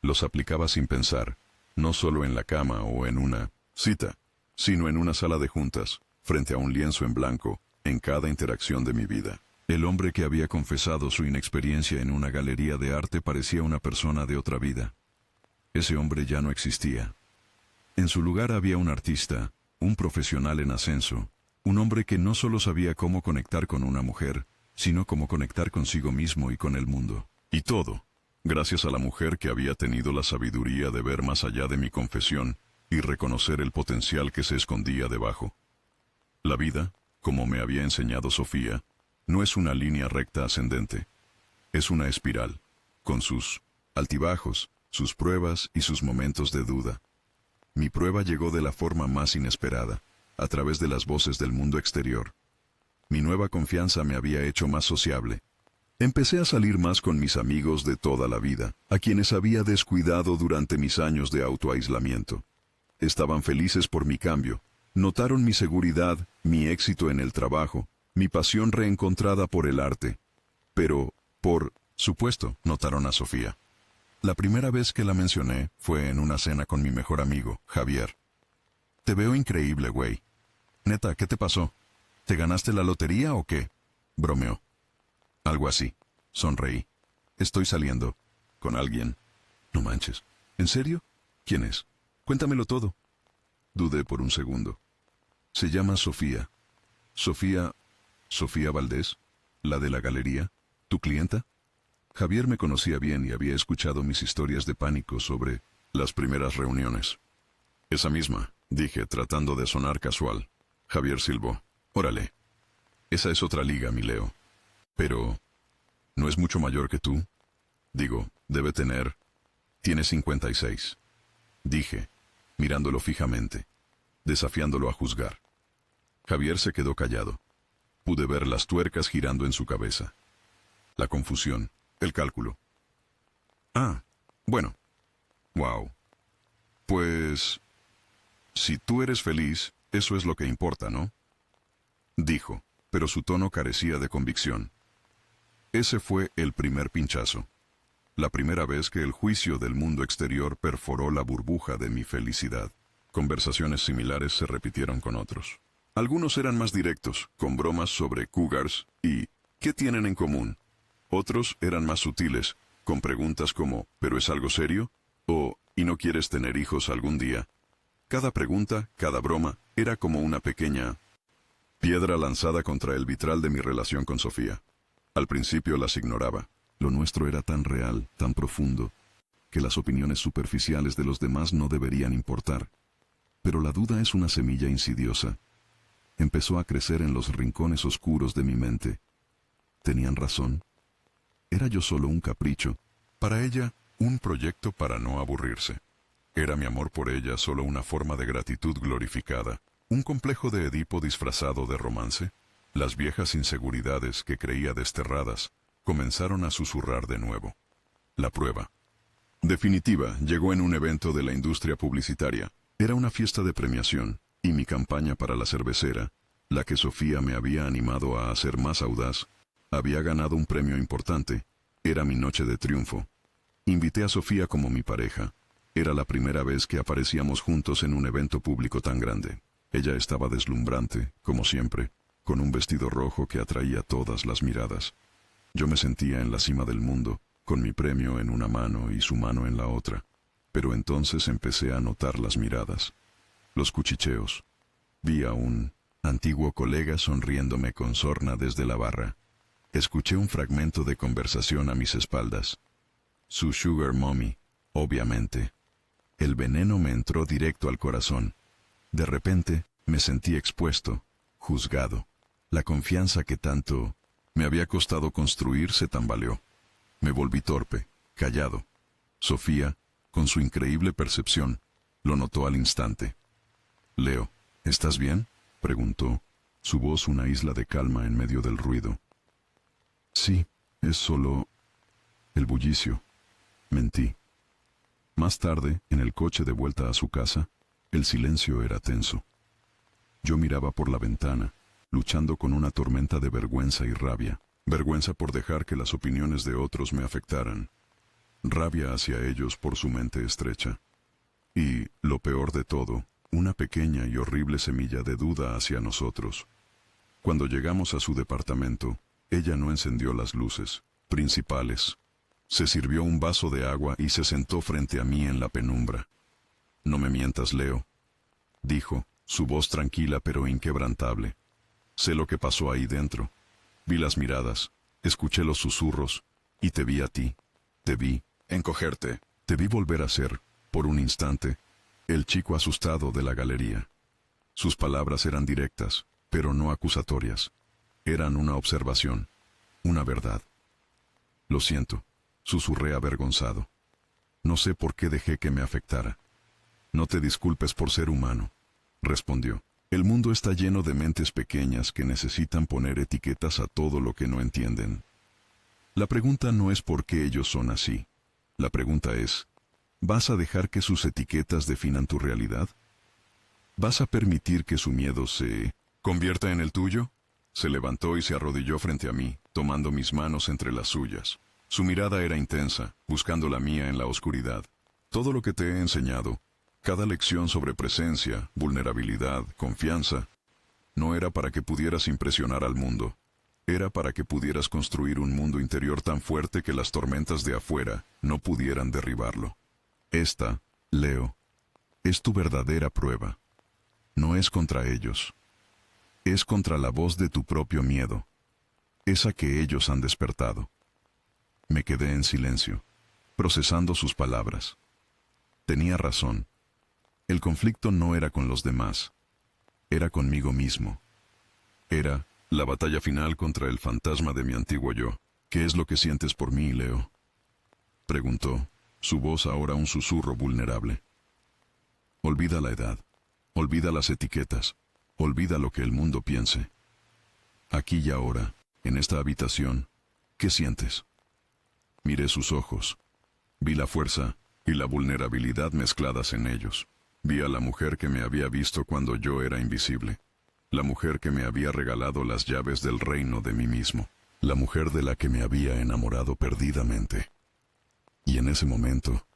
Los aplicaba sin pensar, no solo en la cama o en una cita, sino en una sala de juntas, frente a un lienzo en blanco, en cada interacción de mi vida. El hombre que había confesado su inexperiencia en una galería de arte parecía una persona de otra vida. Ese hombre ya no existía. En su lugar había un artista, un profesional en ascenso, un hombre que no solo sabía cómo conectar con una mujer, sino cómo conectar consigo mismo y con el mundo. Y todo, gracias a la mujer que había tenido la sabiduría de ver más allá de mi confesión y reconocer el potencial que se escondía debajo. La vida, como me había enseñado Sofía, no es una línea recta ascendente. Es una espiral, con sus altibajos, sus pruebas y sus momentos de duda. Mi prueba llegó de la forma más inesperada, a través de las voces del mundo exterior. Mi nueva confianza me había hecho más sociable. Empecé a salir más con mis amigos de toda la vida, a quienes había descuidado durante mis años de autoaislamiento. Estaban felices por mi cambio. Notaron mi seguridad, mi éxito en el trabajo, mi pasión reencontrada por el arte. Pero, por supuesto, notaron a Sofía. La primera vez que la mencioné fue en una cena con mi mejor amigo, Javier. Te veo increíble, güey. Neta, ¿qué te pasó? ¿Te ganaste la lotería o qué? Bromeó. Algo así. Sonreí. Estoy saliendo. ¿Con alguien? No manches. ¿En serio? ¿Quién es? Cuéntamelo todo. Dudé por un segundo. Se llama Sofía. Sofía Valdés, la de la galería, ¿tu clienta? Javier me conocía bien y había escuchado mis historias de pánico sobre las primeras reuniones. Esa misma, dije, tratando de sonar casual. Javier silbó. Órale. Esa es otra liga, mi Leo. Pero, ¿no es mucho mayor que tú? Digo, debe tener... Tiene 56. Dije, mirándolo fijamente, desafiándolo a juzgar. Javier se quedó callado. Pude ver las tuercas girando en su cabeza. La confusión, el cálculo. Ah, bueno. Wow. Pues... Si tú eres feliz, eso es lo que importa, ¿no? Dijo, pero su tono carecía de convicción. Ese fue el primer pinchazo. La primera vez que el juicio del mundo exterior perforó la burbuja de mi felicidad. Conversaciones similares se repitieron con otros. Algunos eran más directos, con bromas sobre cougars y ¿qué tienen en común? Otros eran más sutiles, con preguntas como ¿pero es algo serio? O ¿y no quieres tener hijos algún día? Cada pregunta, cada broma, era como una pequeña piedra lanzada contra el vitral de mi relación con Sofía. Al principio las ignoraba. Lo nuestro era tan real, tan profundo, que las opiniones superficiales de los demás no deberían importar. Pero la duda es una semilla insidiosa. Empezó a crecer en los rincones oscuros de mi mente. ¿Tenían razón? ¿Era yo solo un capricho? Para ella, un proyecto para no aburrirse. ¿Era mi amor por ella solo una forma de gratitud glorificada? ¿Un complejo de Edipo disfrazado de romance? Las viejas inseguridades que creía desterradas comenzaron a susurrar de nuevo. La prueba definitiva llegó en un evento de la industria publicitaria. Era una fiesta de premiación, y mi campaña para la cervecera, la que Sofía me había animado a hacer más audaz, había ganado un premio importante. Era mi noche de triunfo. Invité a Sofía como mi pareja. Era la primera vez que aparecíamos juntos en un evento público tan grande. Ella estaba deslumbrante, como siempre, con un vestido rojo que atraía todas las miradas. Yo me sentía en la cima del mundo, con mi premio en una mano y su mano en la otra. Pero entonces empecé a notar las miradas, los cuchicheos. Vi a un antiguo colega sonriéndome con sorna desde la barra. Escuché un fragmento de conversación a mis espaldas. Su sugar mommy, obviamente. El veneno me entró directo al corazón. De repente, me sentí expuesto, juzgado. La confianza que tanto me había costado construir se tambaleó. Me volví torpe, callado. Sofía, con su increíble percepción, lo notó al instante. «Leo, ¿estás bien?», preguntó, su voz una isla de calma en medio del ruido. «Sí, es solo el bullicio», mentí. Más tarde, en el coche de vuelta a su casa, el silencio era tenso. Yo miraba por la ventana, luchando con una tormenta de vergüenza y rabia. Vergüenza por dejar que las opiniones de otros me afectaran. rabia hacia ellos por su mente estrecha. Y, lo peor de todo, una pequeña y horrible semilla de duda hacia nosotros. Cuando llegamos a su departamento, ella no encendió las luces principales. Se sirvió un vaso de agua y se sentó frente a mí en la penumbra. «No me mientas, Leo», dijo, su voz tranquila pero inquebrantable. «Sé lo que pasó ahí dentro. Vi las miradas, escuché los susurros, y te vi a ti. Te vi encogerte. Te vi volver a ser, por un instante, el chico asustado de la galería». Sus palabras eran directas, pero no acusatorias. Eran una observación, una verdad. «Lo siento», susurré avergonzado. «No sé por qué dejé que me afectara». «No te disculpes por ser humano», respondió. «El mundo está lleno de mentes pequeñas que necesitan poner etiquetas a todo lo que no entienden. La pregunta no es por qué ellos son así. La pregunta es, ¿vas a dejar que sus etiquetas definan tu realidad? ¿Vas a permitir que su miedo se convierta en el tuyo?» Se levantó y se arrodilló frente a mí, tomando mis manos entre las suyas. Su mirada era intensa, buscando la mía en la oscuridad. «Todo lo que te he enseñado, cada lección sobre presencia, vulnerabilidad, confianza, no era para que pudieras impresionar al mundo. Era para que pudieras construir un mundo interior tan fuerte que las tormentas de afuera no pudieran derribarlo. Esta, Leo, es tu verdadera prueba. No es contra ellos. Es contra la voz de tu propio miedo, esa que ellos han despertado». Me quedé en silencio, procesando sus palabras. Tenía razón. El conflicto no era con los demás, era conmigo mismo. Era la batalla final contra el fantasma de mi antiguo yo. «¿Qué es lo que sientes por mí, Leo?», preguntó, su voz ahora un susurro vulnerable. «Olvida la edad, olvida las etiquetas, olvida lo que el mundo piense. Aquí y ahora, en esta habitación, ¿qué sientes?». Miré sus ojos. Vi la fuerza y la vulnerabilidad mezcladas en ellos. Vi a la mujer que me había visto cuando yo era invisible. La mujer que me había regalado las llaves del reino de mí mismo. La mujer de la que me había enamorado perdidamente. Y en ese momento,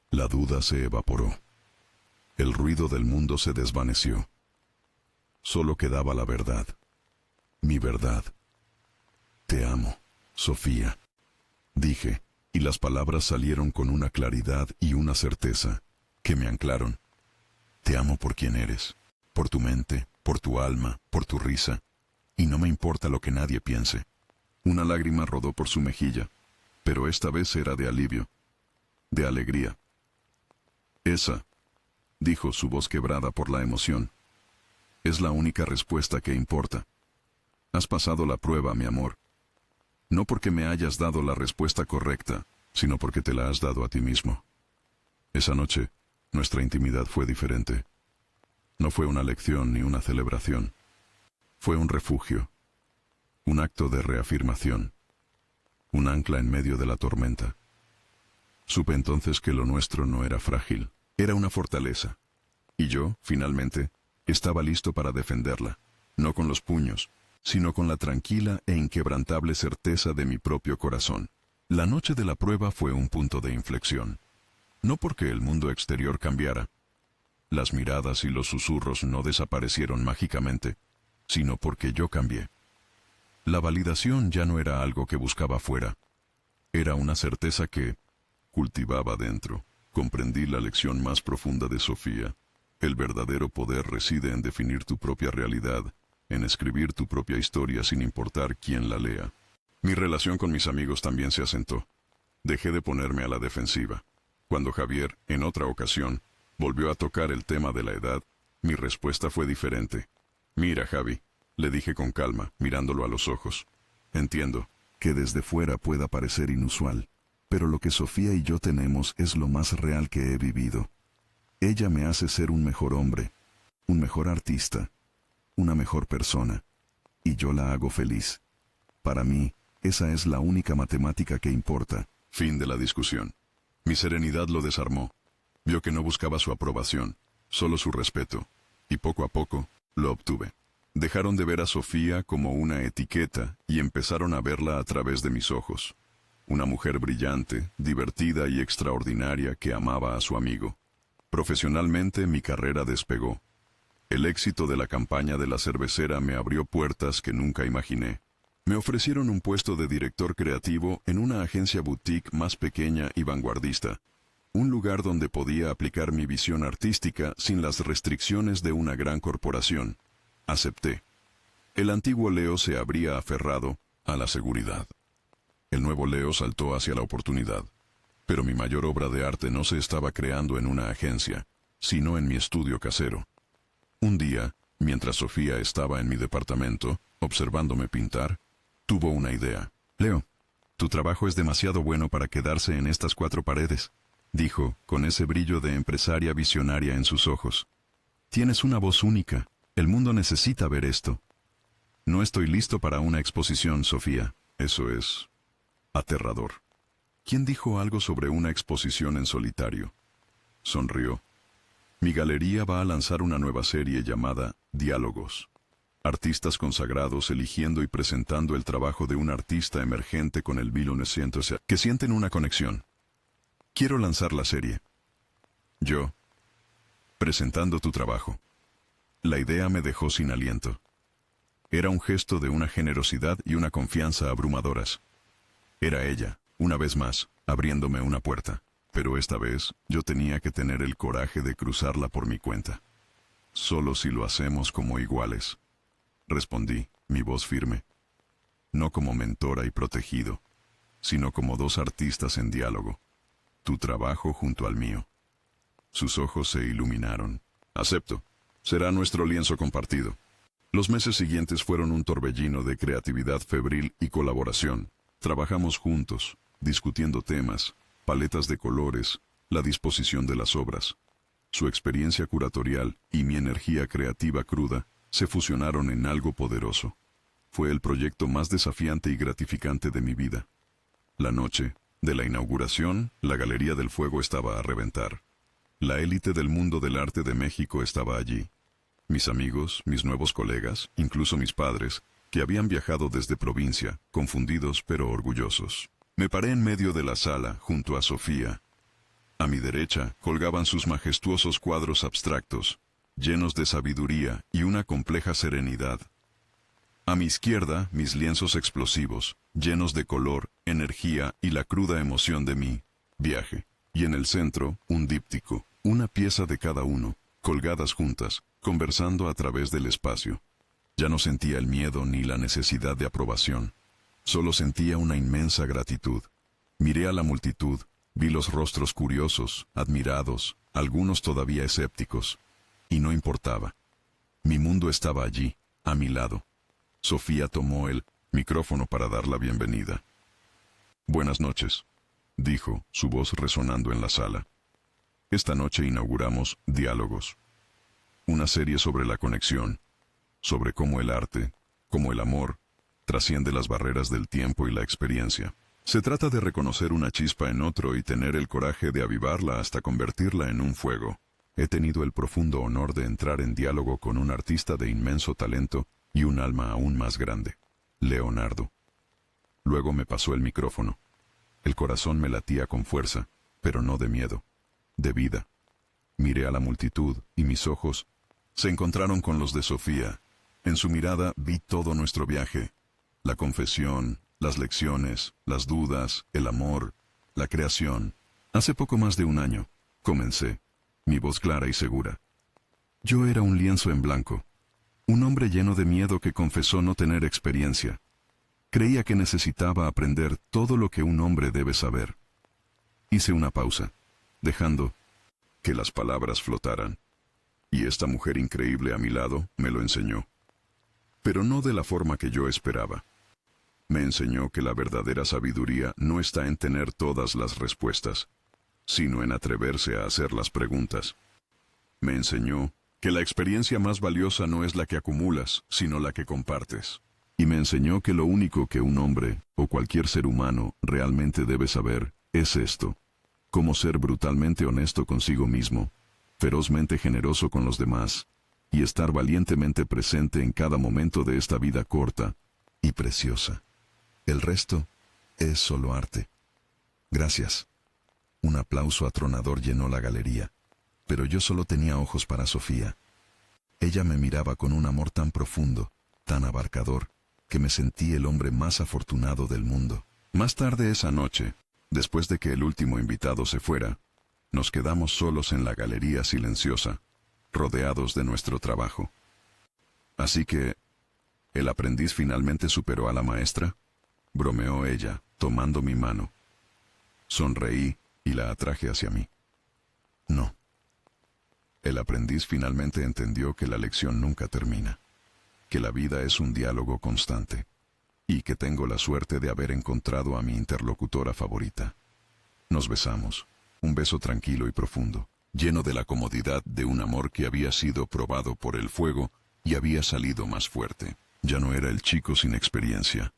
la duda se evaporó. El ruido del mundo se desvaneció. Solo quedaba la verdad. Mi verdad. «Te amo, Sofía», dije, y las palabras salieron con una claridad y una certeza que me anclaron. «Te amo por quien eres, por tu mente, por tu alma, por tu risa, y no me importa lo que nadie piense». Una lágrima rodó por su mejilla, pero esta vez era de alivio, de alegría. «Esa», dijo su voz quebrada por la emoción, «es la única respuesta que importa. Has pasado la prueba, mi amor. No porque me hayas dado la respuesta correcta, sino porque te la has dado a ti mismo». Esa noche, nuestra intimidad fue diferente. No fue una lección ni una celebración. Fue un refugio, un acto de reafirmación, un ancla en medio de la tormenta. Supe entonces que lo nuestro no era frágil, era una fortaleza. Y yo, finalmente, estaba listo para defenderla, no con los puños, sino con la tranquila e inquebrantable certeza de mi propio corazón. La noche de la prueba fue un punto de inflexión. No porque el mundo exterior cambiara. Las miradas y los susurros no desaparecieron mágicamente, sino porque yo cambié. La validación ya no era algo que buscaba fuera. Era una certeza que cultivaba dentro. Comprendí la lección más profunda de Sofía. El verdadero poder reside en definir tu propia realidad, en escribir tu propia historia sin importar quién la lea. Mi relación con mis amigos también se asentó. Dejé de ponerme a la defensiva. Cuando Javier, en otra ocasión, volvió a tocar el tema de la edad, mi respuesta fue diferente. «Mira, Javi», le dije con calma, mirándolo a los ojos. «Entiendo que desde fuera pueda parecer inusual, pero lo que Sofía y yo tenemos es lo más real que he vivido. Ella me hace ser un mejor hombre, un mejor artista, una mejor persona, y yo la hago feliz. Para mí, esa es la única matemática que importa». Fin de la discusión. Mi serenidad lo desarmó. Vio que no buscaba su aprobación, solo su respeto, y poco a poco, lo obtuve. Dejaron de ver a Sofía como una etiqueta y empezaron a verla a través de mis ojos. una mujer brillante, divertida y extraordinaria que amaba a su amigo. Profesionalmente mi carrera despegó. El éxito de la campaña de la cervecera me abrió puertas que nunca imaginé. Me ofrecieron un puesto de director creativo en una agencia boutique más pequeña y vanguardista, un lugar donde podía aplicar mi visión artística sin las restricciones de una gran corporación. Acepté. El antiguo Leo se habría aferrado a la seguridad. El nuevo Leo saltó hacia la oportunidad. Pero mi mayor obra de arte no se estaba creando en una agencia, sino en mi estudio casero. Un día, mientras Sofía estaba en mi departamento, observándome pintar, tuvo una idea. «Leo, tu trabajo es demasiado bueno para quedarse en estas 4 paredes», dijo, con ese brillo de empresaria visionaria en sus ojos. «Tienes una voz única. El mundo necesita ver esto». «No estoy listo para una exposición, Sofía». «Eso es aterrador». «¿Quién dijo algo sobre una exposición en solitario?». Sonrió. «Mi galería va a lanzar una nueva serie llamada Diálogos. Artistas consagrados eligiendo y presentando el trabajo de un artista emergente con el que sienten una conexión. Quiero lanzar la serie. Yo, presentando tu trabajo». La idea me dejó sin aliento. Era un gesto de una generosidad y una confianza abrumadoras. Era ella, una vez más, abriéndome una puerta. Pero esta vez, yo tenía que tener el coraje de cruzarla por mi cuenta. «Solo si lo hacemos como iguales», respondí, mi voz firme. «No como mentora y protegido, sino como 2 artistas en diálogo. Tu trabajo junto al mío». Sus ojos se iluminaron. «Acepto. Será nuestro lienzo compartido». Los meses siguientes fueron un torbellino de creatividad febril y colaboración. Trabajamos juntos, discutiendo temas, paletas de colores, la disposición de las obras. Su experiencia curatorial y mi energía creativa cruda se fusionaron en algo poderoso. Fue el proyecto más desafiante y gratificante de mi vida. La noche de la inauguración, la Galería del Fuego estaba a reventar. La élite del mundo del arte de México estaba allí. Mis amigos, mis nuevos colegas, incluso mis padres, que habían viajado desde provincia, confundidos pero orgullosos. Me paré en medio de la sala, junto a Sofía. A mi derecha colgaban sus majestuosos cuadros abstractos, llenos de sabiduría y una compleja serenidad. A mi izquierda, mis lienzos explosivos, llenos de color, energía y la cruda emoción de mi viaje. Y en el centro, un díptico, una pieza de cada uno, colgadas juntas, conversando a través del espacio. Ya no sentía el miedo ni la necesidad de aprobación. Solo sentía una inmensa gratitud. Miré a la multitud, vi los rostros curiosos, admirados, algunos todavía escépticos. Y no importaba. Mi mundo estaba allí, a mi lado. Sofía tomó el micrófono para dar la bienvenida. «Buenas noches», dijo, su voz resonando en la sala. «Esta noche inauguramos Diálogos, una serie sobre la conexión, sobre cómo el arte, como el amor, trasciende las barreras del tiempo y la experiencia. Se trata de reconocer una chispa en otro y tener el coraje de avivarla hasta convertirla en un fuego. He tenido el profundo honor de entrar en diálogo con un artista de inmenso talento y un alma aún más grande, Leonardo». Luego me pasó el micrófono. El corazón me latía con fuerza, pero no de miedo, de vida. Miré a la multitud y mis ojos se encontraron con los de Sofía. En su mirada vi todo nuestro viaje, la confesión, las lecciones, las dudas, el amor, la creación. Hace poco más de un año, comencé, mi voz clara y segura. Yo era un lienzo en blanco, un hombre lleno de miedo que confesó no tener experiencia. Creía que necesitaba aprender todo lo que un hombre debe saber. Hice una pausa, dejando que las palabras flotaran. Y esta mujer increíble a mi lado me lo enseñó. Pero no de la forma que yo esperaba. Me enseñó que la verdadera sabiduría no está en tener todas las respuestas, sino en atreverse a hacer las preguntas. Me enseñó que la experiencia más valiosa no es la que acumulas, sino la que compartes. Y me enseñó que lo único que un hombre, o cualquier ser humano, realmente debe saber, es esto: cómo ser brutalmente honesto consigo mismo, ferozmente generoso con los demás, y estar valientemente presente en cada momento de esta vida corta y preciosa. El resto es solo arte. Gracias. Un aplauso atronador llenó la galería, pero yo solo tenía ojos para Sofía. Ella me miraba con un amor tan profundo, tan abarcador, que me sentí el hombre más afortunado del mundo. Más tarde esa noche, después de que el último invitado se fuera, nos quedamos solos en la galería silenciosa, rodeados de nuestro trabajo. Así que, ¿el aprendiz finalmente superó a la maestra?, bromeó ella, tomando mi mano. Sonreí y la atraje hacia mí. No. El aprendiz finalmente entendió que la lección nunca termina, que la vida es un diálogo constante, y que tengo la suerte de haber encontrado a mi interlocutora favorita. Nos besamos, un beso tranquilo y profundo, lleno de la comodidad de un amor que había sido probado por el fuego y había salido más fuerte. Ya no era el chico sin experiencia.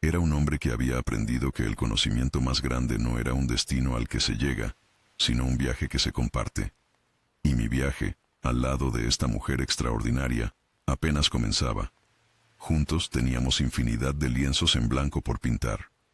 Era un hombre que había aprendido que el conocimiento más grande no era un destino al que se llega, sino un viaje que se comparte. Y mi viaje, al lado de esta mujer extraordinaria, apenas comenzaba. Juntos teníamos infinidad de lienzos en blanco por pintar.